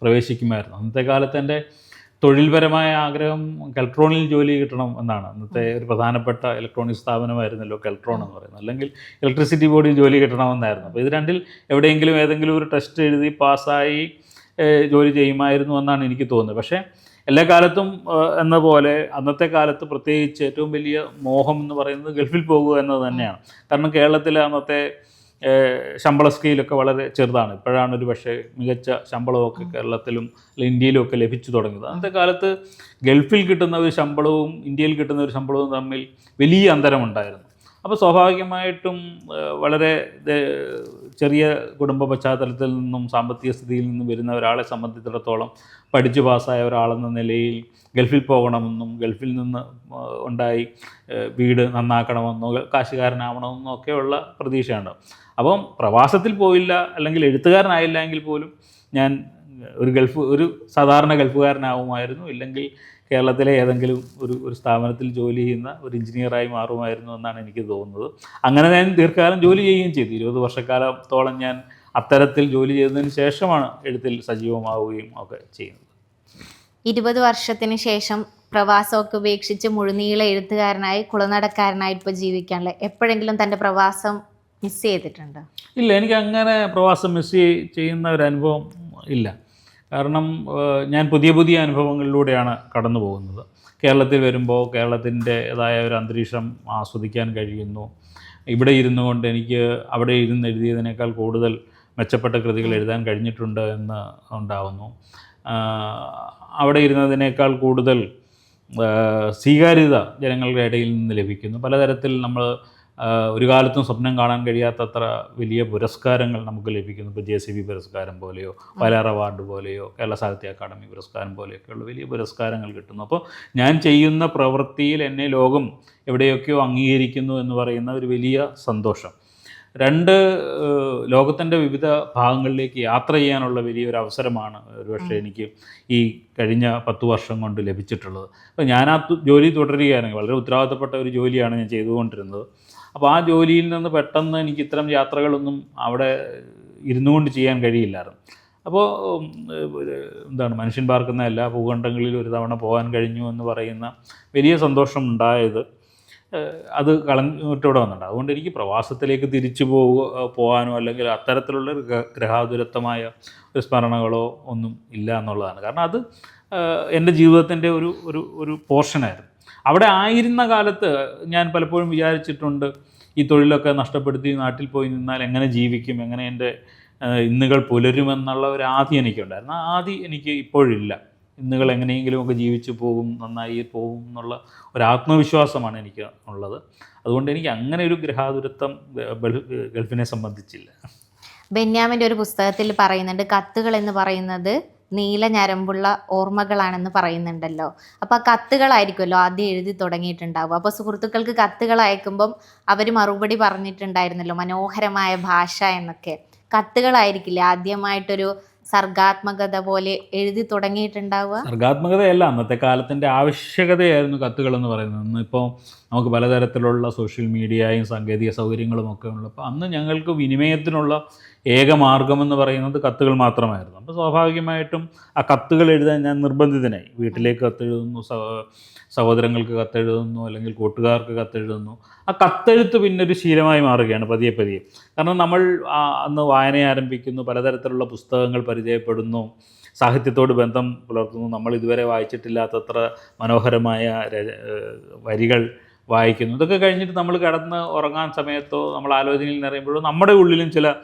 പ്രവേശിക്കുമായിരുന്നു. അന്നത്തെ കാലത്ത് എൻ്റെ തൊഴിൽപരമായ ആഗ്രഹം കെൽട്രോണിൽ ജോലി കിട്ടണം എന്നാണ്. അന്നത്തെ ഒരു പ്രധാനപ്പെട്ട ഇലക്ട്രോണിക് സ്ഥാപനമായിരുന്നല്ലോ കെൽട്രോൺ എന്ന് പറയുന്നത്. അല്ലെങ്കിൽ ഇലക്ട്രിസിറ്റി ബോർഡിൽ ജോലി കിട്ടണമെന്നായിരുന്നു. അപ്പോൾ ഇത് രണ്ടിൽ എവിടെയെങ്കിലും ഏതെങ്കിലും ഒരു ടെസ്റ്റ് എഴുതി പാസ്സായി ജോലി ചെയ്യുമായിരുന്നു എന്നാണ് എനിക്ക് തോന്നുന്നത്. പക്ഷേ എല്ലാ കാലത്തും എന്ന പോലെ അന്നത്തെ കാലത്ത് പ്രത്യേകിച്ച് ഏറ്റവും വലിയ മോഹം എന്ന് പറയുന്നത് ഗൾഫിൽ പോകുക എന്നത് തന്നെയാണ്. കാരണം കേരളത്തിലെ അന്നത്തെ ശമ്പള സ്കെയിലൊക്കെ വളരെ ചെറുതാണ്. ഇപ്പോഴാണ് ഒരു പക്ഷേ മികച്ച ശമ്പളമൊക്കെ കേരളത്തിലും ഇന്ത്യയിലും ഒക്കെ ലഭിച്ചു തുടങ്ങിയത്. അന്നത്തെ കാലത്ത് ഗൾഫിൽ കിട്ടുന്ന ഒരു ശമ്പളവും ഇന്ത്യയിൽ കിട്ടുന്ന ഒരു ശമ്പളവും തമ്മിൽ വലിയ അന്തരമുണ്ടായിരുന്നു. അപ്പോൾ സ്വാഭാവികമായിട്ടും വളരെ ചെറിയ കുടുംബ പശ്ചാത്തലത്തിൽ നിന്നും സാമ്പത്തിക സ്ഥിതിയിൽ നിന്നും വരുന്ന ഒരാളെ സംബന്ധിച്ചിടത്തോളം പഠിച്ചു പാസ്സായ ഒരാളെന്ന നിലയിൽ ഗൾഫിൽ പോകണമെന്നും ഗൾഫിൽ നിന്ന് ഉണ്ടായി വീട് നന്നാക്കണമെന്നോ കാശുകാരനാവണമെന്നോ ഒക്കെയുള്ള പ്രതീക്ഷയുണ്ട്. അപ്പം പ്രവാസത്തിൽ പോയില്ല, അല്ലെങ്കിൽ എഴുത്തുകാരനായില്ല എങ്കിൽ പോലും ഞാൻ ഒരു സാധാരണ ഗൾഫുകാരനാവുമായിരുന്നു. ഇല്ലെങ്കിൽ കേരളത്തിലെ ഏതെങ്കിലും ഒരു സ്ഥാപനത്തിൽ ജോലി ചെയ്യുന്ന ഒരു എഞ്ചിനീയറായി മാറുമായിരുന്നു എന്നാണ് എനിക്ക് തോന്നുന്നത്. അങ്ങനെ ഞാൻ ദീർഘകാലം ജോലി ചെയ്യുകയും ചെയ്തു. 20 വർഷക്കാലത്തോളം ഞാൻ അത്തരത്തിൽ ജോലി ചെയ്തതിന് ശേഷമാണ് എഴുത്തിൽ സജീവമാവുകയും ഒക്കെ ചെയ്യുന്നത്. 20 വർഷത്തിന് ശേഷം പ്രവാസമൊക്കെ ഉപേക്ഷിച്ച് മുഴുനീള എഴുത്തുകാരനായി കുളനടക്കാരനായി ഇപ്പോൾ ജീവിക്കാനുള്ള എപ്പോഴെങ്കിലും തൻ്റെ പ്രവാസം മിസ് ചെയ്തിട്ടുണ്ടോ? ഇല്ല, എനിക്ക് അങ്ങനെ പ്രവാസം മിസ് ചെയ്യുന്ന ഒരു അനുഭവം ഇല്ല. കാരണം ഞാൻ പുതിയ പുതിയ അനുഭവങ്ങളിലൂടെയാണ് കടന്നു പോകുന്നത്. കേരളത്തിൽ വരുമ്പോൾ കേരളത്തിൻ്റെതായ ഒരു അന്തരീക്ഷം ആസ്വദിക്കാൻ കഴിയുന്നു. ഇവിടെ ഇരുന്നു കൊണ്ട് എനിക്ക് അവിടെ ഇരുന്ന് എഴുതിയതിനേക്കാൾ കൂടുതൽ മെച്ചപ്പെട്ട കൃതികൾ എഴുതാൻ കഴിഞ്ഞിട്ടുണ്ട് എന്ന് ഉണ്ടാവുന്നു. അവിടെ ഇരുന്നതിനേക്കാൾ കൂടുതൽ സ്വീകാര്യത ജനങ്ങളുടെ ഇടയിൽ നിന്ന് ലഭിക്കുന്നു. പലതരത്തിൽ നമ്മൾ ഒരു കാലത്തും സ്വപ്നം കാണാൻ കഴിയാത്തത്ര വലിയ പുരസ്കാരങ്ങൾ നമുക്ക് ലഭിക്കുന്നു. ഇപ്പോൾ JCB പുരസ്കാരം പോലെയോ വയലാർ അവാർഡ് പോലെയോ കേരള സാഹിത്യ അക്കാദമി പുരസ്കാരം പോലെയൊക്കെയുള്ള വലിയ പുരസ്കാരങ്ങൾ കിട്ടുന്നു. അപ്പോൾ ഞാൻ ചെയ്യുന്ന പ്രവൃത്തിയിൽ എന്നെ ലോകം എവിടെയൊക്കെയോ അംഗീകരിക്കുന്നു എന്ന് പറയുന്ന ഒരു വലിയ സന്തോഷം. 2, ലോകത്തിൻ്റെ വിവിധ ഭാഗങ്ങളിലേക്ക് യാത്ര ചെയ്യാനുള്ള വലിയൊരു അവസരമാണ് ഒരുപക്ഷെ എനിക്ക് ഈ കഴിഞ്ഞ 10 വർഷം കൊണ്ട് ലഭിച്ചിട്ടുള്ളത്. അപ്പോൾ ഞാൻ ആ ജോലി തുടരുകയാണെങ്കിൽ, വളരെ ഉത്തരവാദിത്തപ്പെട്ട ഒരു ജോലിയാണ് ഞാൻ ചെയ്തുകൊണ്ടിരുന്നത്. അപ്പോൾ ആ ജോലിയിൽ നിന്ന് പെട്ടെന്ന് എനിക്ക് ഇത്തരം യാത്രകളൊന്നും അവിടെ ഇരുന്നു കൊണ്ട് ചെയ്യാൻ കഴിയില്ലായിരുന്നു. അപ്പോൾ മനുഷ്യൻ പാർക്കുന്ന എല്ലാ ഭൂഖണ്ഡങ്ങളിലും ഒരു തവണ പോകാൻ കഴിഞ്ഞു എന്ന് പറയുന്ന വലിയ സന്തോഷം ഉണ്ടായത് അത് കളഞ്ഞിട്ടൂടെ വന്നിട്ടുണ്ട്. അതുകൊണ്ട് എനിക്ക് പ്രവാസത്തിലേക്ക് തിരിച്ചു പോകാനോ അല്ലെങ്കിൽ അത്തരത്തിലുള്ള ഒരു ഗ്രഹാതുരത്വമായ ഒരു സ്മരണകളോ ഒന്നും ഇല്ല എന്നുള്ളതാണ്. കാരണം അത് എൻ്റെ ജീവിതത്തിൻ്റെ ഒരു പോർഷനായിരുന്നു. അവിടെ ആയിരുന്ന കാലത്ത് ഞാൻ പലപ്പോഴും വിചാരിച്ചിട്ടുണ്ട്, ഈ തൊഴിലൊക്കെ നഷ്ടപ്പെടുത്തി നാട്ടിൽ പോയി നിന്നാൽ എങ്ങനെ ജീവിക്കും, എങ്ങനെ എൻ്റെ ഇന്നുകൾ പുലരുമെന്നുള്ള ഒരു ആദി എനിക്കുണ്ടായിരുന്നു. ആ ആദി എനിക്ക് ഇപ്പോഴില്ല. ഇന്നുകൾ എങ്ങനെയെങ്കിലുമൊക്കെ ജീവിച്ചു പോകും, നന്നായി പോകും എന്നുള്ള ഒരു ആത്മവിശ്വാസമാണ് എനിക്ക് ഉള്ളത്. അതുകൊണ്ട് എനിക്ക് അങ്ങനെ ഒരു ഗ്രഹാതുരത്വം ഗൾഫിനെ സംബന്ധിച്ചില്ല. ബെന്യാമിൻ്റെ ഒരു പുസ്തകത്തിൽ പറയുന്നുണ്ട്, കത്തുകൾ എന്ന് പറയുന്നത് നീല ഞരമ്പുള്ള ഓർമ്മകളാണെന്ന് പറയുന്നുണ്ടല്ലോ. അപ്പോൾ ആ കത്തുകളായിരിക്കുമല്ലോ ആദ്യം എഴുതി തുടങ്ങിയിട്ടുണ്ടാവും. അപ്പോൾ സുഹൃത്തുക്കൾക്ക് കത്തുകൾ അയക്കുമ്പം അവർ മറുപടി പറഞ്ഞിട്ടുണ്ടായിരുന്നല്ലോ മനോഹരമായ ഭാഷ എന്നൊക്കെ. കത്തുകളായിരിക്കില്ലേ ആദ്യമായിട്ടൊരു സർഗാത്മകത പോലെ എഴുതി തുടങ്ങിയിട്ടുണ്ടാവുക? സർഗാത്മകതയല്ല, അന്നത്തെ കാലത്തിൻ്റെ ആവശ്യകതയായിരുന്നു കത്തുകളെന്ന് പറയുന്നത്. ഇന്നിപ്പോൾ നമുക്ക് പലതരത്തിലുള്ള സോഷ്യൽ മീഡിയയും സാങ്കേതിക സൗകര്യങ്ങളും ഒക്കെ ഉള്ളപ്പോൾ അന്ന് ഞങ്ങൾക്ക് വിനിമയത്തിനുള്ള ഏക മാർഗമെന്ന് പറയുന്നത് കത്തുകൾ മാത്രമായിരുന്നു. അപ്പോൾ സ്വാഭാവികമായിട്ടും ആ കത്തുകൾ എഴുതാൻ ഞാൻ നിർബന്ധിതനായി. വീട്ടിലേക്ക് കത്തെഴുതുന്നു, സഹോദരങ്ങൾക്ക് കത്തെഴുതുന്നു, അല്ലെങ്കിൽ കൂട്ടുകാർക്ക് കത്തെഴുതുന്നു. ആ കത്തെഴുത്ത് പിന്നെ ഒരു ശീലമായി മാറുകയാണ് പതിയെ പതിയെ. കാരണം നമ്മൾ അന്ന് വായന ആരംഭിക്കുന്നു, പലതരത്തിലുള്ള പുസ്തകങ്ങൾ പരിചയപ്പെടുന്നു, സാഹിത്യത്തോട് ബന്ധം പുലർത്തുന്നു, നമ്മൾ ഇതുവരെ വായിച്ചിട്ടില്ലാത്തത്ര മനോഹരമായ വരികൾ വായിക്കുന്നു. ഇതൊക്കെ കഴിഞ്ഞിട്ട് നമ്മൾ കിടന്ന് ഉറങ്ങാൻ സമയത്തോ നമ്മൾ ആലോചനയിൽ നിറയുമ്പോഴോ നമ്മുടെ ഉള്ളിലും ചില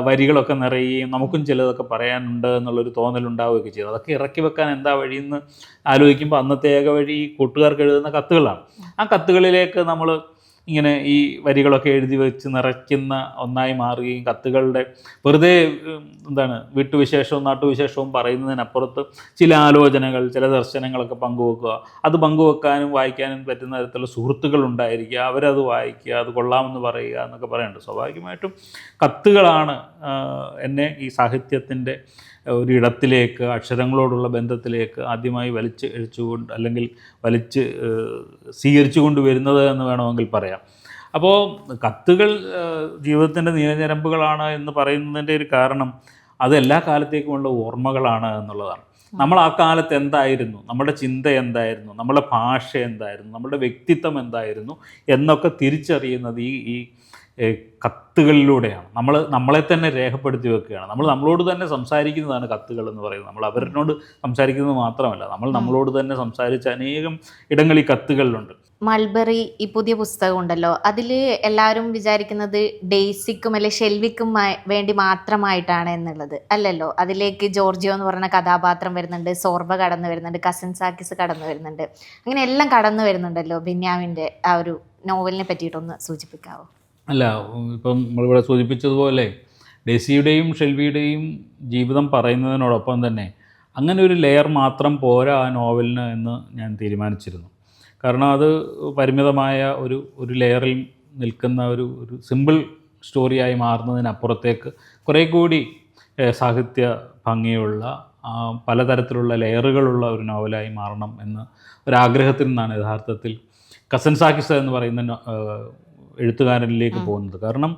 വരികളൊക്കെ നിറയുകയും നമുക്കും ചിലതൊക്കെ പറയാനുണ്ട് എന്നുള്ളൊരു തോന്നലുണ്ടാവുകയൊക്കെ ചെയ്തു. അതൊക്കെ ഇറക്കി വെക്കാൻ എന്താ വഴിയെന്ന് ആലോചിക്കുമ്പോൾ അന്നത്തെ ഏക വഴി കൂട്ടുകാർക്ക് എഴുതുന്ന കത്തുകളാണ്. ആ കത്തുകളിലേക്ക് നമ്മൾ ഇങ്ങനെ ഈ വരികളൊക്കെ എഴുതി വെച്ച് നിറയ്ക്കുന്ന ഒന്നായി മാറുകയും കത്തുകളുടെ വെറുതെ വീട്ടുവിശേഷവും നാട്ടുവിശേഷവും പറയുന്നതിനപ്പുറത്ത് ചില ആലോചനകൾ, ചില ദർശനങ്ങളൊക്കെ പങ്കുവെക്കുക, അത് പങ്കുവെക്കാനും വായിക്കാനും പറ്റുന്ന തരത്തിലുള്ള സുഹൃത്തുക്കൾ ഉണ്ടായിരിക്കുക, അവരത് വായിക്കുക, അത് കൊള്ളാമെന്ന് പറയുക എന്നൊക്കെ പറയുന്നുണ്ട്. സ്വാഭാവികമായിട്ടും കത്തുകളാണ് എന്നെ ഈ സാഹിത്യത്തിൻ്റെ ഒരിടത്തിലേക്ക്, അക്ഷരങ്ങളോടുള്ള ബന്ധത്തിലേക്ക് ആദ്യമായി വലിച്ച് സ്വീകരിച്ചു കൊണ്ടുവരുന്നത് എന്ന് വേണമെങ്കിൽ പറയാം. അപ്പോൾ കത്തുകൾ ജീവിതത്തിൻ്റെ നീലഞരമ്പുകളാണ് എന്ന് പറയുന്നതിൻ്റെ ഒരു കാരണം അത് എല്ലാ കാലത്തേക്കുമുള്ള ഓർമ്മകളാണ് എന്നുള്ളതാണ്. നമ്മൾ ആ കാലത്ത് എന്തായിരുന്നു, നമ്മുടെ ചിന്ത എന്തായിരുന്നു, നമ്മുടെ ഭാഷ എന്തായിരുന്നു, നമ്മുടെ വ്യക്തിത്വം എന്തായിരുന്നു എന്നൊക്കെ തിരിച്ചറിയുന്നത് ഈ കത്തുകളിലൂടെയാണ്. നമ്മളെ തന്നെ രേഖപ്പെടുത്തി വെക്കുകയാണ്. നമ്മളോട് തന്നെ സംസാരിക്കുന്നതാണ് കത്തുകൾ എന്ന് പറയുന്നത്. നമ്മൾ അവരോട് സംസാരിക്കുന്നത് മാത്രമല്ല, നമ്മളോട് തന്നെ സംസാരിച്ച അനേകം ഇടങ്ങൾ ഈ കത്തുകളിലുണ്ട്. മൾബറി ഈ പുതിയ പുസ്തകം ഉണ്ടല്ലോ, അതിൽ എല്ലാവരും വിചാരിക്കുന്നത് ഡെയ്സിക്കും അല്ലെങ്കിൽ ഷെൽവിക്കും വേണ്ടി മാത്രമായിട്ടാണ് എന്നുള്ളത്. അല്ലല്ലോ, അതിലേക്ക് ജോർജിയോ എന്ന് പറയുന്ന കഥാപാത്രം വരുന്നുണ്ട്, സോർബ കടന്നു വരുന്നുണ്ട്, കസിൻസാക്കിസ് കടന്നു വരുന്നുണ്ട്, അങ്ങനെ എല്ലാം കടന്നു വരുന്നുണ്ടല്ലോ. ബെന്യാമിൻ്റെ ആ ഒരു നോവലിനെ പറ്റിയിട്ടൊന്ന് സൂചിപ്പിക്കാവോ? അല്ല, ഇപ്പം നമ്മളിവിടെ സൂചിപ്പിച്ചതുപോലെ ഡെയ്സിയുടെയും ഷെൽവിയുടെയും ജീവിതം പറയുന്നതിനോടൊപ്പം തന്നെ അങ്ങനെ ഒരു ലെയർ മാത്രം പോരാ ആ നോവലിന് എന്ന് ഞാൻ തീരുമാനിച്ചിരുന്നു. കാരണം അത് പരിമിതമായ ഒരു ലെയറിൽ നിൽക്കുന്ന ഒരു സിമ്പിൾ സ്റ്റോറിയായി മാറുന്നതിനപ്പുറത്തേക്ക് കുറേ കൂടി സാഹിത്യ ഭംഗിയുള്ള പലതരത്തിലുള്ള ലെയറുകളുള്ള ഒരു നോവലായി മാറണം എന്ന ഒരാഗ്രഹത്തിൽ നിന്നാണ് യഥാർത്ഥത്തിൽ കസിൻസാക്കിസ് എന്ന് പറയുന്ന എഴുത്തുകാരനിലേക്ക് പോകുന്നത്. കാരണം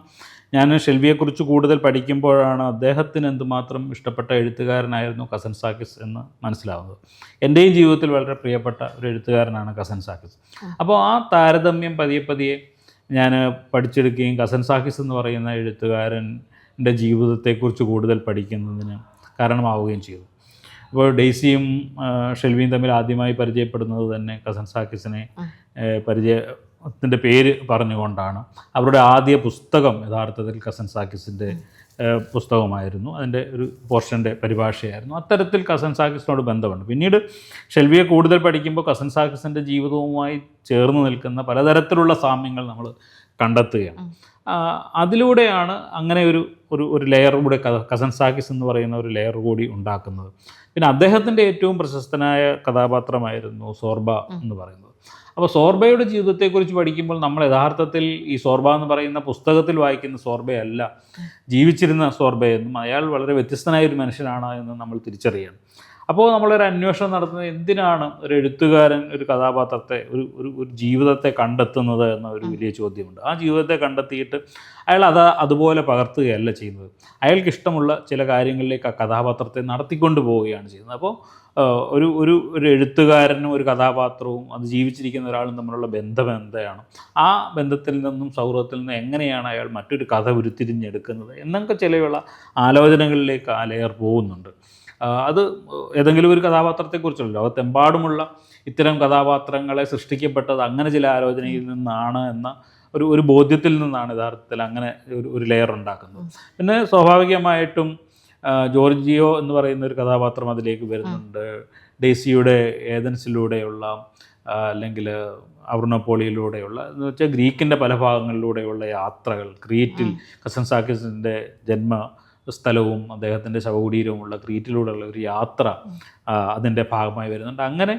ഞാൻ ഷെൽവിയെക്കുറിച്ച് കൂടുതൽ പഠിക്കുമ്പോഴാണ് അദ്ദേഹത്തിന് എന്തുമാത്രം ഇഷ്ടപ്പെട്ട എഴുത്തുകാരനായിരുന്നു കസിൻസാക്കിസ് എന്ന് മനസ്സിലാവുന്നത്. എൻ്റെയും ജീവിതത്തിൽ വളരെ പ്രിയപ്പെട്ട ഒരു എഴുത്തുകാരനാണ് കസിൻസാക്കിസ്. അപ്പോൾ ആ താരതമ്യം പതിയെ പതിയെ ഞാൻ പഠിച്ചെടുക്കുകയും കസിൻസാക്കിസ് എന്ന് പറയുന്ന എഴുത്തുകാരൻ്റെ ജീവിതത്തെക്കുറിച്ച് കൂടുതൽ പഠിക്കുന്നതിന് കാരണമാവുകയും ചെയ്തു. അപ്പോൾ ഡെയ്സിയും ഷെൽവിയും തമ്മിൽ ആദ്യമായി പരിചയപ്പെടുന്നത് തന്നെ കസിൻസാക്കിസിനെ ത്തിൻ്റെ പേര് പറഞ്ഞുകൊണ്ടാണ്. അവരുടെ ആദ്യ പുസ്തകം യഥാർത്ഥത്തിൽ കസിൻസാക്കിസിൻ്റെ പുസ്തകമായിരുന്നു, അതിൻ്റെ ഒരു പോർഷൻ്റെ പരിഭാഷയായിരുന്നു. അത്തരത്തിൽ കസിൻസാക്കിസിനോട് ബന്ധമുണ്ട്. പിന്നീട് ഷെൽവിയെ കൂടുതൽ പഠിക്കുമ്പോൾ കസിൻസാക്കിസിൻ്റെ ജീവിതവുമായി ചേർന്ന് നിൽക്കുന്ന പലതരത്തിലുള്ള സാമ്യങ്ങൾ നമ്മൾ കണ്ടെത്തുകയാണ്. അതിലൂടെയാണ് അങ്ങനെ ഒരു ലെയർ കൂടെ കസിൻസാക്കിസ് എന്ന് പറയുന്ന ഒരു ലെയർ കൂടി ഉണ്ടാക്കുന്നത്. പിന്നെ അദ്ദേഹത്തിൻ്റെ ഏറ്റവും പ്രശസ്തനായ കഥാപാത്രമായിരുന്നു സോർബ എന്ന് പറയുന്നത്. അപ്പോൾ സോർബയുടെ ജീവിതത്തെക്കുറിച്ച് പഠിക്കുമ്പോൾ നമ്മൾ യഥാർത്ഥത്തിൽ ഈ സോർബ എന്ന് പറയുന്ന പുസ്തകത്തിൽ വായിക്കുന്ന സോർബയല്ല ജീവിച്ചിരുന്ന സോർബയെന്നും അയാൾ വളരെ വ്യത്യസ്തനായ ഒരു മനുഷ്യനാണ് എന്ന് നമ്മൾ തിരിച്ചറിയണം. അപ്പോൾ നമ്മളൊരു അന്വേഷണം നടത്തുന്നത് എന്തിനാണ് ഒരു എഴുത്തുകാരൻ ഒരു കഥാപാത്രത്തെ ഒരു ജീവിതത്തെ കണ്ടെത്തുന്നത് എന്ന ഒരു വലിയ ചോദ്യമുണ്ട്. ആ ജീവിതത്തെ കണ്ടെത്തിയിട്ട് അയാൾ അതുപോലെ പകർത്തുകയല്ല ചെയ്യുന്നത്. അയാൾക്കിഷ്ടമുള്ള ചില കാര്യങ്ങളിലേക്ക് ആ കഥാപാത്രത്തെ നടത്തിക്കൊണ്ട് പോവുകയാണ് ചെയ്യുന്നത്. അപ്പോൾ ഒരു എഴുത്തുകാരനും ഒരു കഥാപാത്രവും അത് ജീവിച്ചിരിക്കുന്ന ഒരാളും തമ്മിലുള്ള ബന്ധം എന്താണ്, ആ ബന്ധത്തിൽ നിന്നും സൗഹൃദത്തിൽ നിന്നും എങ്ങനെയാണ് അയാൾ മറ്റൊരു കഥ ഉരുത്തിരിഞ്ഞെടുക്കുന്നത് എന്നൊക്കെ ചിലയുള്ള ആലോചനകളിലേക്ക് ആ ലെയർ പോകുന്നുണ്ട്. അത് ഏതെങ്കിലും ഒരു കഥാപാത്രത്തെക്കുറിച്ചുള്ള ലോകത്തെമ്പാടുമുള്ള ഇത്തരം കഥാപാത്രങ്ങളെ സൃഷ്ടിക്കപ്പെട്ടത് അങ്ങനെ ചില ആലോചനയിൽ നിന്നാണ് എന്ന ഒരു ബോധ്യത്തിൽ നിന്നാണ് യഥാർത്ഥത്തിൽ അങ്ങനെ ഒരു ലെയർ ഉണ്ടാക്കുന്നത്. പിന്നെ സ്വാഭാവികമായിട്ടും ജോർജിയോ എന്ന് പറയുന്ന ഒരു കഥാപാത്രം അതിലേക്ക് വരുന്നുണ്ട്. ഡെയ്സിയുടെ ഏതൻസിലൂടെയുള്ള അല്ലെങ്കിൽ അവർണപ്പോളിയിലൂടെയുള്ള എന്ന് വെച്ചാൽ ഗ്രീക്കിൻ്റെ പല ഭാഗങ്ങളിലൂടെയുള്ള യാത്രകൾ, ക്രീറ്റിൽ കസിൻസാക്കിസിൻ്റെ ജന്മസ്ഥലവും അദ്ദേഹത്തിൻ്റെ ശവകുടീരവുമുള്ള ക്രീറ്റിലൂടെയുള്ള ഒരു യാത്ര അതിൻ്റെ ഭാഗമായി വരുന്നുണ്ട്. അങ്ങനെ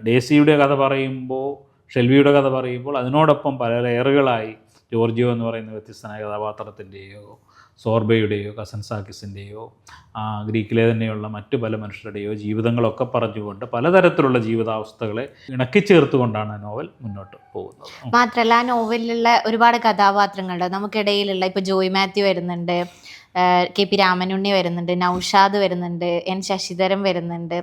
ഡെയ്സിയുടെ കഥ പറയുമ്പോൾ, ഷെൽവിയുടെ കഥ പറയുമ്പോൾ അതിനോടൊപ്പം പല ലെയറുകളായി ജോർജിയോ എന്ന് പറയുന്ന വ്യത്യസ്തനായ കഥാപാത്രത്തിൻ്റെയോ സോർബയുടെയോ കസൻസാക്കിസിൻ്റെയോ ഗ്രീക്കിലെ തന്നെയുള്ള മറ്റു പല മനുഷ്യരുടെയോ ജീവിതങ്ങളൊക്കെ പറഞ്ഞുകൊണ്ട് പലതരത്തിലുള്ള ജീവിതാവസ്ഥകളെ ഇണക്കിച്ചേർത്തുകൊണ്ടാണ് ആ നോവൽ മുന്നോട്ട് പോകുന്നത്. മാത്രമല്ല ആ നോവലിലുള്ള ഒരുപാട് കഥാപാത്രങ്ങളുണ്ട് നമുക്കിടയിലുള്ള. ഇപ്പോൾ ജോയ് മാത്യു വരുന്നുണ്ട്, KP രാമനുണ്ണി വരുന്നുണ്ട്, നൗഷാദ് വരുന്നുണ്ട്, N ശശിധരൻ വരുന്നുണ്ട്.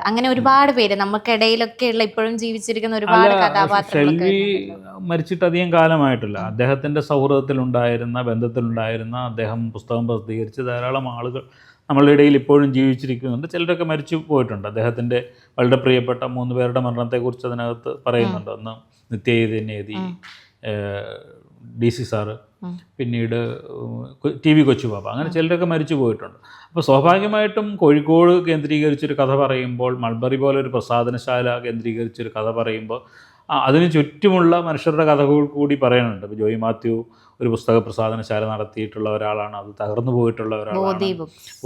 അങ്ങനെ ഒരുപാട് പേര് നമുക്കിടയിലൊക്കെയുള്ള ഇപ്പോഴും ജീവിച്ചിരിക്കുന്ന ഒരുപാട് കഥാപാത്രങ്ങളൊക്കെ ഷെൽവി വരുന്നുണ്ടല്ലോ. മരിച്ചിട്ട് അധികം കാലമായിട്ടില്ല. അദ്ദേഹത്തിൻ്റെ സൗഹൃദത്തിലുണ്ടായിരുന്ന ബന്ധത്തിലുണ്ടായിരുന്ന അദ്ദേഹം പുസ്തകം പ്രസിദ്ധീകരിച്ച് ധാരാളം ആളുകൾ നമ്മളുടെ ഇടയിൽ ഇപ്പോഴും ജീവിച്ചിരിക്കുന്നുണ്ട്. ചിലരൊക്കെ മരിച്ചു പോയിട്ടുണ്ട്. അദ്ദേഹത്തിൻ്റെ വളരെ പ്രിയപ്പെട്ട 3 പേരുടെ മരണത്തെക്കുറിച്ച് അതിനകത്ത് പറയുന്നുണ്ട്. ഒന്ന് നിത്യചൈതന്യതി, DC സാറ്, പിന്നീട് TV കൊച്ചുബാബ, അങ്ങനെ ചിലരൊക്കെ മരിച്ചു പോയിട്ടുണ്ട്. അപ്പോൾ സ്വാഭാവികമായിട്ടും കോഴിക്കോട് കേന്ദ്രീകരിച്ചൊരു കഥ പറയുമ്പോൾ, മൾബറി പോലെ ഒരു പ്രസാധനശാല കേന്ദ്രീകരിച്ചൊരു കഥ പറയുമ്പോൾ അതിന് ചുറ്റുമുള്ള മനുഷ്യരുടെ കഥകൾ കൂടി പറയാനുണ്ട്. ഇപ്പോൾ ജോയ് മാത്യു ഒരു പുസ്തക പ്രസാധനശാല നടത്തിയിട്ടുള്ള ഒരാളാണ്, അത് തകർന്നു പോയിട്ടുള്ള ഒരാളാണ്,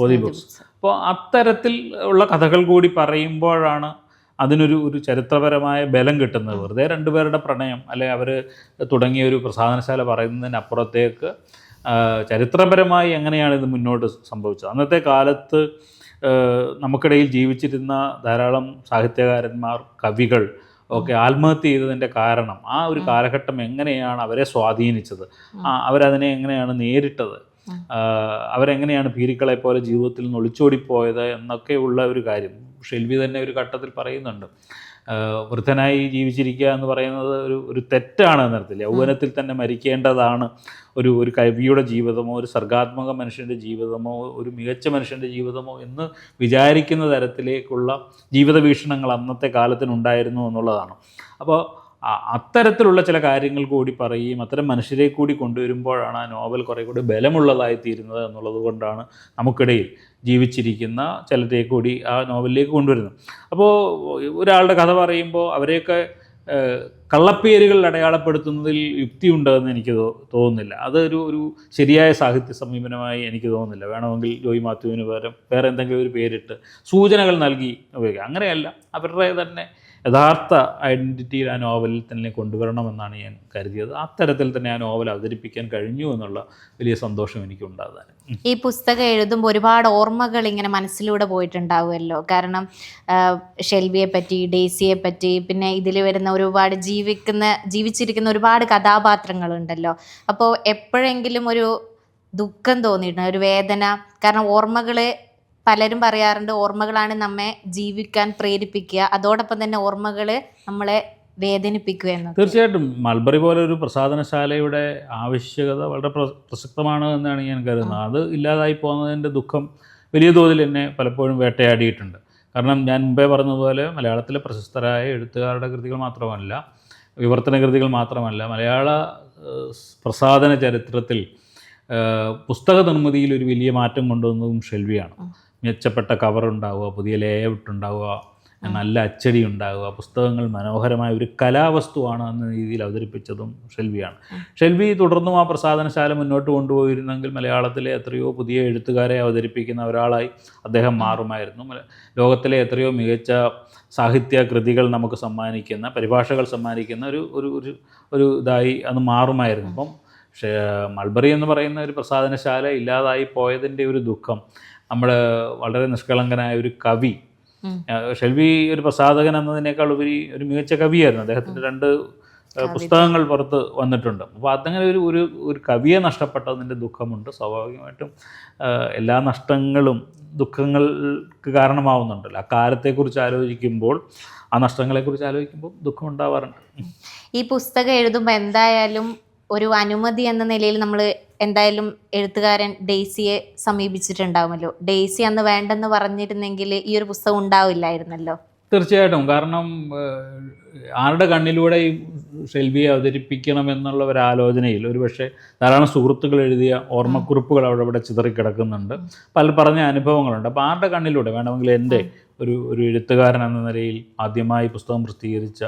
ബോധി ബുക്സ്. അപ്പോൾ അത്തരത്തിൽ ഉള്ള കഥകൾ കൂടി പറയുമ്പോഴാണ് അതിനൊരു ചരിത്രപരമായ ബലം കിട്ടുന്നത്. വെറുതെ 2 പേരുടെ പ്രണയം അല്ലെ അവർ തുടങ്ങിയ ഒരു പ്രസാധനശാല പറയുന്നതിനപ്പുറത്തേക്ക് ചരിത്രപരമായി എങ്ങനെയാണ് ഇത് മുന്നോട്ട് സംഭവിച്ചത്. അന്നത്തെ കാലത്ത് നമുക്കിടയിൽ ജീവിച്ചിരുന്ന ധാരാളം സാഹിത്യകാരന്മാർ, കവികൾ ഒക്കെ ആത്മഹത്യ ചെയ്തതിൻ്റെ കാരണം ആ ഒരു കാലഘട്ടം എങ്ങനെയാണ് അവരെ സ്വാധീനിച്ചത്, അവരതിനെ എങ്ങനെയാണ് നേരിട്ടത്, അവരെങ്ങനെയാണ് ഭീരുക്കളെ പോലെ ജീവിതത്തിൽ നിന്ന് ഒളിച്ചോടിപ്പോയത് എന്നൊക്കെയുള്ള ഒരു കാര്യം ഷെൽവി തന്നെ ഒരു ഘട്ടത്തിൽ പറയുന്നുണ്ട്. വൃദ്ധനായി ജീവിച്ചിരിക്കുക എന്ന് പറയുന്നത് ഒരു തെറ്റാണ് എന്നർത്ഥത്തിൽ. യൗവനത്തിൽ തന്നെ മരിക്കേണ്ടതാണ് ഒരു കവിയുടെ ജീവിതമോ, ഒരു സർഗാത്മക മനുഷ്യൻ്റെ ജീവിതമോ, ഒരു മികച്ച മനുഷ്യൻ്റെ ജീവിതമോ എന്ന് വിചാരിക്കുന്ന തരത്തിലേക്കുള്ള ജീവിത വീക്ഷണങ്ങൾ അന്നത്തെ കാലത്തിനുണ്ടായിരുന്നു എന്നുള്ളതാണ്. അപ്പോൾ അത്തരത്തിലുള്ള ചില കാര്യങ്ങൾ കൂടി പറയുകയും അത്തരം മനുഷ്യരെ കൂടി കൊണ്ടുവരുമ്പോഴാണ് ആ നോവൽ കുറേ കൂടി ബലമുള്ളതായിത്തീരുന്നത് എന്നുള്ളത് കൊണ്ടാണ് നമുക്കിടയിൽ ജീവിച്ചിരിക്കുന്ന ചിലരെ കൂടി ആ നോവലിലേക്ക് കൊണ്ടുവരുന്നത്. അപ്പോൾ ഒരാളുടെ കഥ പറയുമ്പോൾ അവരെയൊക്കെ കള്ളപ്പേരുകൾ അടയാളപ്പെടുത്തുന്നതിൽ യുക്തിയുണ്ടെന്ന് എനിക്ക് തോന്നുന്നില്ല. അതൊരു ശരിയായ സാഹിത്യ സമീപനമായി എനിക്ക് തോന്നുന്നില്ല. വേണമെങ്കിൽ ജോയ് മാത്യുവിന് പകരം വേറെ എന്തെങ്കിലും ഒരു പേരിട്ട് സൂചനകൾ നൽകി ഉപയോഗിക്കുക. അങ്ങനെയല്ല, അവരുടെ തന്നെ യഥാർത്ഥ ഐഡൻറ്റിറ്റി ആ നോവലിൽ തന്നെ കൊണ്ടുവരണമെന്നാണ് ഞാൻ കരുതിയത്. അത്തരത്തിൽ തന്നെ ആ നോവൽ അവതരിപ്പിക്കാൻ കഴിഞ്ഞു എന്നുള്ള വലിയ സന്തോഷം എനിക്കുണ്ടാകാൻ. ഈ പുസ്തകം എഴുതുമ്പോൾ ഒരുപാട് ഓർമ്മകൾ ഇങ്ങനെ മനസ്സിലൂടെ പോയിട്ടുണ്ടാവുമല്ലോ. കാരണം ഷെൽവിയെ പറ്റി, ഡെയ്സിയെ പറ്റി, പിന്നെ ഇതിൽ വരുന്ന ഒരുപാട് ജീവിച്ചിരിക്കുന്ന ഒരുപാട് കഥാപാത്രങ്ങളുണ്ടല്ലോ. അപ്പോൾ എപ്പോഴെങ്കിലും ഒരു ദുഃഖം തോന്നിയിട്ടുണ്ട്, ഒരു വേദന? കാരണം ഓർമ്മകൾ, പലരും പറയാറുണ്ട് ഓർമ്മകളാണ് നമ്മെ ജീവിക്കാൻ പ്രേരിപ്പിക്കുക, അതോടൊപ്പം തന്നെ ഓർമ്മകൾ നമ്മളെ വേദനിപ്പിക്കുക എന്ന്. തീർച്ചയായിട്ടും മൾബറി പോലെ ഒരു പ്രസാധനശാലയുടെ ആവശ്യകത വളരെ പ്രസക്തമാണ് എന്നാണ് ഞാൻ കരുതുന്നത്. അത് ഇല്ലാതായി പോകുന്നതിൻ്റെ ദുഃഖം വലിയ തോതിൽ എന്നെ പലപ്പോഴും വേട്ടയാടിയിട്ടുണ്ട്. കാരണം ഞാൻ മുമ്പേ പറഞ്ഞതുപോലെ മലയാളത്തിലെ പ്രശസ്തരായ എഴുത്തുകാരുടെ കൃതികൾ മാത്രമല്ല, വിവർത്തന കൃതികൾ മാത്രമല്ല, മലയാള പ്രസാധന ചരിത്രത്തിൽ പുസ്തക നിർമ്മിതിയിൽ ഒരു വലിയ മാറ്റം കൊണ്ടുവന്നതും ഷെൽവിയാണ്. മെച്ചപ്പെട്ട കവർ ഉണ്ടാവുക, പുതിയ ലേഔട്ട് ഉണ്ടാവുക, നല്ല അച്ചടി ഉണ്ടാവുക, പുസ്തകങ്ങൾ മനോഹരമായ ഒരു കലാവസ്തുവാണ് എന്ന രീതിയിൽ അവതരിപ്പിച്ചതും ഷെൽവിയാണ്. ഷെൽവി തുടർന്നും ആ പ്രസാധനശാല മുന്നോട്ട് കൊണ്ടുപോയിരുന്നെങ്കിൽ മലയാളത്തിലെ എത്രയോ പുതിയ എഴുത്തുകാരെ അവതരിപ്പിക്കുന്ന ഒരാളായി അദ്ദേഹം മാറുമായിരുന്നു. ലോകത്തിലെ എത്രയോ മികച്ച സാഹിത്യ കൃതികൾ നമുക്ക് സമ്മാനിക്കുന്ന, പരിഭാഷകൾ സമ്മാനിക്കുന്ന ഒരു ഇതായി അത് മാറുമായിരുന്നു. അപ്പം മൾബറി എന്ന് പറയുന്ന ഒരു പ്രസാധനശാല ഇല്ലാതായി പോയതിൻ്റെ ഒരു ദുഃഖം നമ്മൾ വളരെ നിഷ്കളങ്കനായ ഒരു കവി, ഷെൽവി ഒരു പ്രസാധകൻ എന്നതിനേക്കാൾ ഉപരി ഒരു മികച്ച കവിയായിരുന്നു. അദ്ദേഹത്തിൻ്റെ 2 പുസ്തകങ്ങൾ പുറത്ത് വന്നിട്ടുണ്ട്. അപ്പോൾ അതങ്ങനെ ഒരു കവിയെ നഷ്ടപ്പെട്ടതിൻ്റെ ദുഃഖമുണ്ട്. സ്വാഭാവികമായിട്ടും എല്ലാ നഷ്ടങ്ങളും ദുഃഖങ്ങൾക്ക് കാരണമാവുന്നുണ്ടല്ലോ. ആ കാലത്തെക്കുറിച്ച് ആലോചിക്കുമ്പോൾ, ആ നഷ്ടങ്ങളെക്കുറിച്ച് ആലോചിക്കുമ്പോൾ ദുഃഖം ഉണ്ടാവാറുണ്ട്. ഈ പുസ്തകം എഴുതുമ്പോൾ എന്തായാലും ഒരു അനുമതി എന്ന നിലയിൽ നമ്മൾ എന്തായാലും എഴുത്തുകാരൻ ഡെയ്സിയെ സമീപിച്ചിട്ടുണ്ടാവുമല്ലോ. ഡെയ്സി അന്ന് വേണ്ടെന്ന് പറഞ്ഞിരുന്നെങ്കിൽ ഈ ഒരു പുസ്തകം ഉണ്ടാവില്ലായിരുന്നല്ലോ. തീർച്ചയായിട്ടും. കാരണം ആരുടെ കണ്ണിലൂടെ ഈ ഷെൽവിയെ അവതരിപ്പിക്കണമെന്നുള്ള ഒരാലോചനയിൽ ഒരുപക്ഷെ ധാരാളം സുഹൃത്തുക്കൾ എഴുതിയ ഓർമ്മക്കുറിപ്പുകൾ അവിടെ ചിതറിക്കിടക്കുന്നുണ്ട്, പല പറഞ്ഞ അനുഭവങ്ങളുണ്ട്. അപ്പോൾ ആരുടെ കണ്ണിലൂടെ വേണമെങ്കിൽ എൻ്റെ ഒരു എഴുത്തുകാരൻ എന്ന നിലയിൽ ആദ്യമായി പുസ്തകം പ്രസിദ്ധീകരിച്ച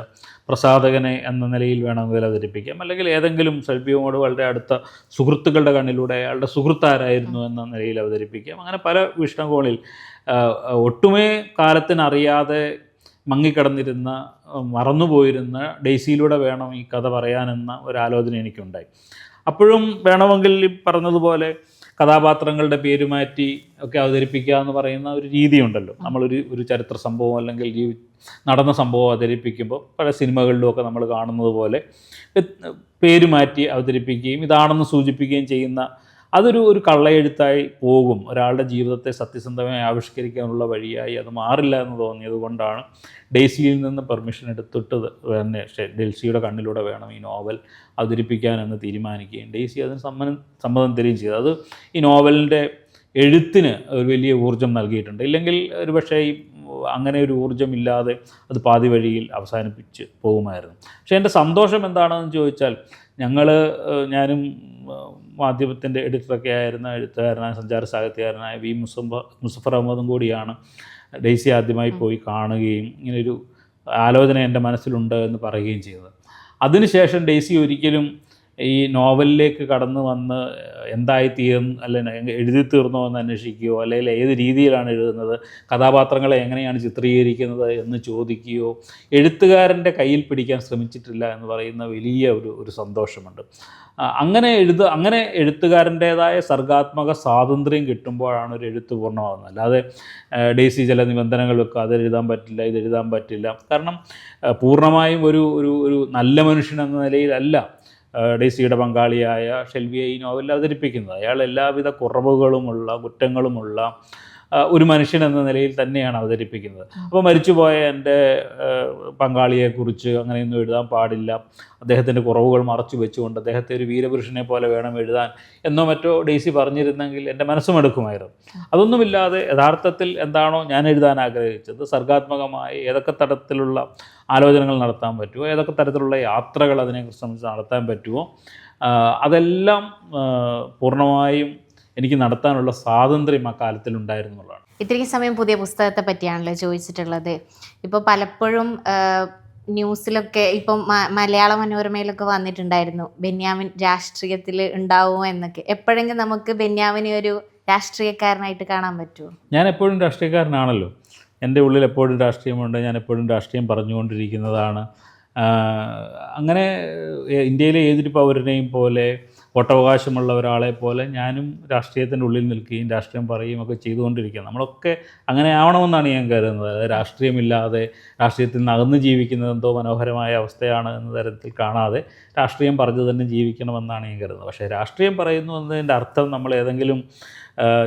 പ്രസാധകനെ എന്ന നിലയിൽ വേണമെങ്കിൽ അവതരിപ്പിക്കാം, അല്ലെങ്കിൽ ഏതെങ്കിലും ഷെൽവിയോട് വളരെ അടുത്ത സുഹൃത്തുക്കളുടെ കണ്ണിലൂടെ അയാളുടെ സുഹൃത്താരായിരുന്നു എന്ന നിലയിൽ അവതരിപ്പിക്കാം. അങ്ങനെ പല വീക്ഷണകോണിൽ ഒട്ടുമേ കാലത്തിനറിയാതെ മങ്ങിക്കിടന്നിരുന്ന, മറന്നുപോയിരുന്ന ഡെയ്സിയിലൂടെ വേണം ഈ കഥ പറയാനെന്ന ഒരാലോചന എനിക്കുണ്ടായി. അപ്പോഴും വേണമെങ്കിൽ ഈ പറഞ്ഞതുപോലെ കഥാപാത്രങ്ങളുടെ പേര് മാറ്റി ഒക്കെ അവതരിപ്പിക്കുക എന്ന് പറയുന്ന ഒരു രീതിയുണ്ടല്ലോ. ഒരു ചരിത്ര സംഭവം അല്ലെങ്കിൽ നടന്ന സംഭവം അവതരിപ്പിക്കുമ്പോൾ പല സിനിമകളിലുമൊക്കെ നമ്മൾ കാണുന്നത് പോലെ പേര് മാറ്റി അവതരിപ്പിക്കുകയും ഇതാണെന്ന് സൂചിപ്പിക്കുകയും ചെയ്യുന്ന ഒരു കള്ളയെഴുത്തായി പോകും. ഒരാളുടെ ജീവിതത്തെ സത്യസന്ധമായി ആവിഷ്കരിക്കാനുള്ള വഴിയായി അത് മാറില്ല എന്ന് തോന്നിയത് കൊണ്ടാണ് ഡെയ്സിയിൽ നിന്ന് പെർമിഷൻ എടുത്തിട്ട് തന്നെ ഡെൽസിയുടെ കണ്ണിലൂടെ വേണം ഈ നോവൽ അവതരിപ്പിക്കാനെന്ന് തീരുമാനിക്കുകയും ഡെയ്സി അതിന് സമ്മതം തരികയും ചെയ്തു. അത് ഈ നോവലിൻ്റെ എഴുത്തിന് ഒരു വലിയ ഊർജ്ജം നൽകിയിട്ടുണ്ട്. ഇല്ലെങ്കിൽ ഒരുപക്ഷേ അങ്ങനെ ഒരു ഊർജ്ജമില്ലാതെ അത് പാതി വഴിയിൽ അവസാനിപ്പിച്ച് പോകുമായിരുന്നു. പക്ഷേ എൻ്റെ സന്തോഷം എന്താണെന്ന് ചോദിച്ചാൽ ഞാനും മാധ്യമത്തിൻ്റെ എഡിറ്ററൊക്കെ ആയിരുന്ന എഴുത്തുകാരനായ സഞ്ചാര സാഹിത്യകാരനായ വി മുസഫർ അഹമ്മദും കൂടിയാണ് ഡെയ്സി ആദ്യമായി പോയി കാണുകയും ഇങ്ങനൊരു ആലോചന എൻ്റെ മനസ്സിലുണ്ട് എന്ന് പറയുകയും ചെയ്തത്. അതിനുശേഷം ഡെയ്സി ഒരിക്കലും ഈ നോവലിലേക്ക് കടന്നു വന്ന് എന്തായിത്തീർന്നു അല്ലെങ്കിൽ എഴുതി തീർന്നോ എന്ന് അന്വേഷിക്കുകയോ അല്ലെങ്കിൽ ഏത് രീതിയിലാണ് എഴുതുന്നത്, കഥാപാത്രങ്ങളെ എങ്ങനെയാണ് ചിത്രീകരിക്കുന്നത് എന്ന് ചോദിക്കുകയോ എഴുത്തുകാരൻ്റെ കയ്യിൽ പിടിക്കാൻ ശ്രമിച്ചിട്ടില്ല എന്ന് പറയുന്ന വലിയ ഒരു സന്തോഷമുണ്ട്. അങ്ങനെ എഴുത്തുകാരൻ്റേതായ സർഗാത്മക സ്വാതന്ത്ര്യം കിട്ടുമ്പോഴാണ് ഒരു എഴുത്ത് പൂർണ്ണമാകുന്നത്. അല്ലാതെ ഡെയ്സി ചില നിബന്ധനകൾ വെക്കുക, അതെഴുതാൻ പറ്റില്ല, ഇതെഴുതാൻ പറ്റില്ല. കാരണം പൂർണ്ണമായും ഒരു നല്ല മനുഷ്യൻ എന്ന നിലയിലല്ല ഡെയ്സിയുടെ പങ്കാളിയായ ഷെൽവിയെ ഈ നോവലിൽ അവതരിപ്പിക്കുന്നത്. അയാൾ എല്ലാവിധ കുറവുകളുമുള്ള കുറ്റങ്ങളുമുള്ള ഒരു മനുഷ്യൻ എന്ന നിലയിൽ തന്നെയാണ് അവതരിപ്പിക്കുന്നത്. അപ്പോൾ മരിച്ചുപോയ എൻ്റെ പങ്കാളിയെക്കുറിച്ച് അങ്ങനെയൊന്നും എഴുതാൻ പാടില്ല, അദ്ദേഹത്തിൻ്റെ കുറവുകൾ മറച്ചു വെച്ചുകൊണ്ട് അദ്ദേഹത്തെ ഒരു വീരപുരുഷനെ പോലെ വേണം എഴുതാൻ എന്നോ മറ്റോ ഡെയ്സി പറഞ്ഞിരുന്നെങ്കിൽ എൻ്റെ മനസ്സും എടുക്കുമായിരുന്നു. അതൊന്നുമില്ലാതെ യഥാർത്ഥത്തിൽ എന്താണോ ഞാൻ എഴുതാൻ ആഗ്രഹിച്ചത്, സർഗാത്മകമായി ഏതൊക്കെ തരത്തിലുള്ള ആലോചനകൾ നടത്താൻ പറ്റുമോ, ഏതൊക്കെ തരത്തിലുള്ള യാത്രകൾ അതിനെക്കുറിച്ച് സംബന്ധിച്ച് നടത്താൻ പറ്റുമോ, അതെല്ലാം പൂർണ്ണമായും എനിക്ക് നടത്താനുള്ള സ്വാതന്ത്ര്യം ആ കാലത്തിലുണ്ടായിരുന്നുള്ളതാണ്. ഇത്രയും സമയം പുതിയ പുസ്തകത്തെ പറ്റിയാണല്ലോ ചോദിച്ചിട്ടുള്ളത്. ഇപ്പോൾ പലപ്പോഴും ന്യൂസിലൊക്കെ ഇപ്പം മലയാള മനോരമയിലൊക്കെ വന്നിട്ടുണ്ടായിരുന്നു ബെന്യാമിൻ രാഷ്ട്രീയത്തിൽ ഉണ്ടാവുമോ എന്നൊക്കെ. എപ്പോഴെങ്കിലും നമുക്ക് ബെന്യാമിനെ ഒരു രാഷ്ട്രീയക്കാരനായിട്ട് കാണാൻ പറ്റുമോ? ഞാൻ എപ്പോഴും രാഷ്ട്രീയക്കാരനാണല്ലോ. എൻ്റെ ഉള്ളിൽ എപ്പോഴും രാഷ്ട്രീയമുണ്ട്. ഞാൻ എപ്പോഴും രാഷ്ട്രീയം പറഞ്ഞുകൊണ്ടിരിക്കുന്നതാണ്. അങ്ങനെ ഇന്ത്യയിലെ ഏതൊരു പൗരനെയും പോലെ വോട്ടവകാശമുള്ള ഒരാളെ പോലെ ഞാനും രാഷ്ട്രീയത്തിൻ്റെ ഉള്ളിൽ നിൽക്കുകയും രാഷ്ട്രീയം പറയുകയും ഒക്കെ ചെയ്തുകൊണ്ടിരിക്കുക. നമ്മളൊക്കെ അങ്ങനെ ആവണമെന്നാണ് ഞാൻ കരുതുന്നത്. അതായത് രാഷ്ട്രീയമില്ലാതെ രാഷ്ട്രീയത്തിൽ നിന്ന് അകന്ന് ജീവിക്കുന്നത് എന്തോ മനോഹരമായ അവസ്ഥയാണ് എന്ന തരത്തിൽ കാണാതെ രാഷ്ട്രീയം പറഞ്ഞു തന്നെ ജീവിക്കണമെന്നാണ് ഞാൻ കരുതുന്നത്. പക്ഷേ രാഷ്ട്രീയം പറയുന്നു എന്നതിൻ്റെ അർത്ഥം നമ്മൾ ഏതെങ്കിലും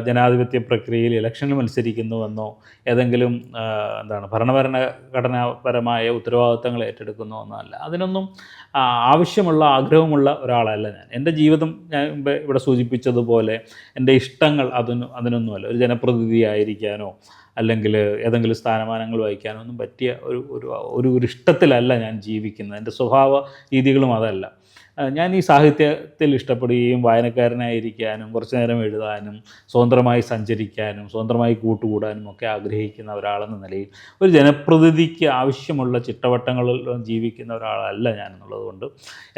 ജനാധിപത്യ പ്രക്രിയയിൽ ഇലക്ഷനിൽ മത്സരിക്കുന്നുവെന്നോ ഏതെങ്കിലും ഭരണഘടനാപരമായ ഉത്തരവാദിത്തങ്ങൾ ഏറ്റെടുക്കുന്നു എന്നല്ല. അതിനൊന്നും ആവശ്യമുള്ള ആഗ്രഹമുള്ള ഒരാളല്ല ഞാൻ. എൻ്റെ ജീവിതം ഞാൻ ഇവിടെ സൂചിപ്പിച്ചതുപോലെ എൻ്റെ ഇഷ്ടങ്ങൾ അതിനൊന്നുമല്ല. ഒരു ജനപ്രതിനിധിയായിരിക്കാനോ അല്ലെങ്കിൽ ഏതെങ്കിലും സ്ഥാനമാനങ്ങൾ വഹിക്കാനോ ഒന്നും പറ്റിയ ഒരു ഇഷ്ടത്തിലല്ല ഞാൻ ജീവിക്കുന്നത്. എൻ്റെ സ്വഭാവ രീതികളും അതല്ല. ഞാൻ ഈ സാഹിത്യത്തിൽ ഇഷ്ടപ്പെടുകയും വായനക്കാരനായിരിക്കാനും കുറച്ചു നേരം എഴുതാനും സ്വതന്ത്രമായി സഞ്ചരിക്കാനും സ്വതന്ത്രമായി കൂട്ടുകൂടാനും ഒക്കെ ആഗ്രഹിക്കുന്ന ഒരാളെന്ന നിലയിൽ ഒരു ജനപ്രതിനിധിക്ക് ആവശ്യമുള്ള ചിട്ടവട്ടങ്ങളിൽ ജീവിക്കുന്ന ഒരാളല്ല ഞാൻ എന്നുള്ളതുകൊണ്ട്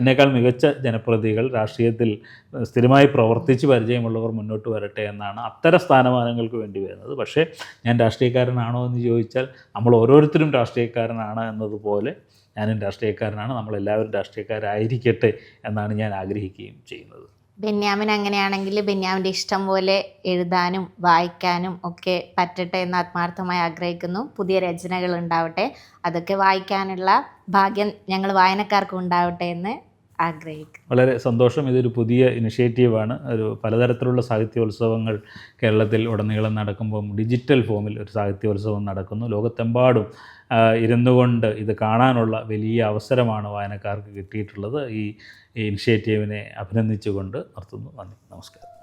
എന്നേക്കാൾ മികച്ച ജനപ്രതിനിധികൾ രാഷ്ട്രീയത്തിൽ സ്ഥിരമായി പ്രവർത്തിച്ച് പരിചയമുള്ളവർ മുന്നോട്ട് വരട്ടെ എന്നാണ് അത്തരം സ്ഥാനമാനങ്ങൾക്ക് വേണ്ടി വരുന്നത്. പക്ഷേ ഞാൻ രാഷ്ട്രീയക്കാരനാണോ എന്ന് ചോദിച്ചാൽ നമ്മൾ ഓരോരുത്തരും രാഷ്ട്രീയക്കാരനാണ് എന്നതുപോലെ ഞാനും രാഷ്ട്രീയക്കാരനാണ്. നമ്മളെല്ലാവരും രാഷ്ട്രീയക്കാരായിരിക്കട്ടെ എന്നാണ് ഞാൻ ആഗ്രഹിക്കുകയും ചെയ്യുന്നത്. ബെന്യാമിൻ അങ്ങനെയാണെങ്കിൽ ബെന്യാമിൻ്റെ ഇഷ്ടം പോലെ എഴുതാനും വായിക്കാനും ഒക്കെ പറ്റട്ടെ എന്ന് ആത്മാർത്ഥമായി ആഗ്രഹിക്കുന്നു. പുതിയ രചനകൾ ഉണ്ടാവട്ടെ, അതൊക്കെ വായിക്കാനുള്ള ഭാഗ്യം ഞങ്ങൾ വായനക്കാർക്ക് ഉണ്ടാവട്ടെ എന്ന് ആഗ്രഹിക്കും. വളരെ സന്തോഷം. ഇതൊരു പുതിയ ഇനിഷ്യേറ്റീവാണ്. പലതരത്തിലുള്ള സാഹിത്യോത്സവങ്ങൾ കേരളത്തിൽ ഉടനീളം നടക്കുമ്പം ഡിജിറ്റൽ ഫോമിൽ ഒരു സാഹിത്യോത്സവം നടക്കുന്നു. ലോകത്തെമ്പാടും ഇരുന്നു കൊണ്ട് ഇത് കാണാനുള്ള വലിയ അവസരമാണ് വായനക്കാർക്ക് കിട്ടിയിട്ടുള്ളത്. ഈ ഇനിഷ്യേറ്റീവിനെ അഭിനന്ദിച്ചുകൊണ്ട് നിർത്തുന്നു. നന്ദി, നമസ്കാരം.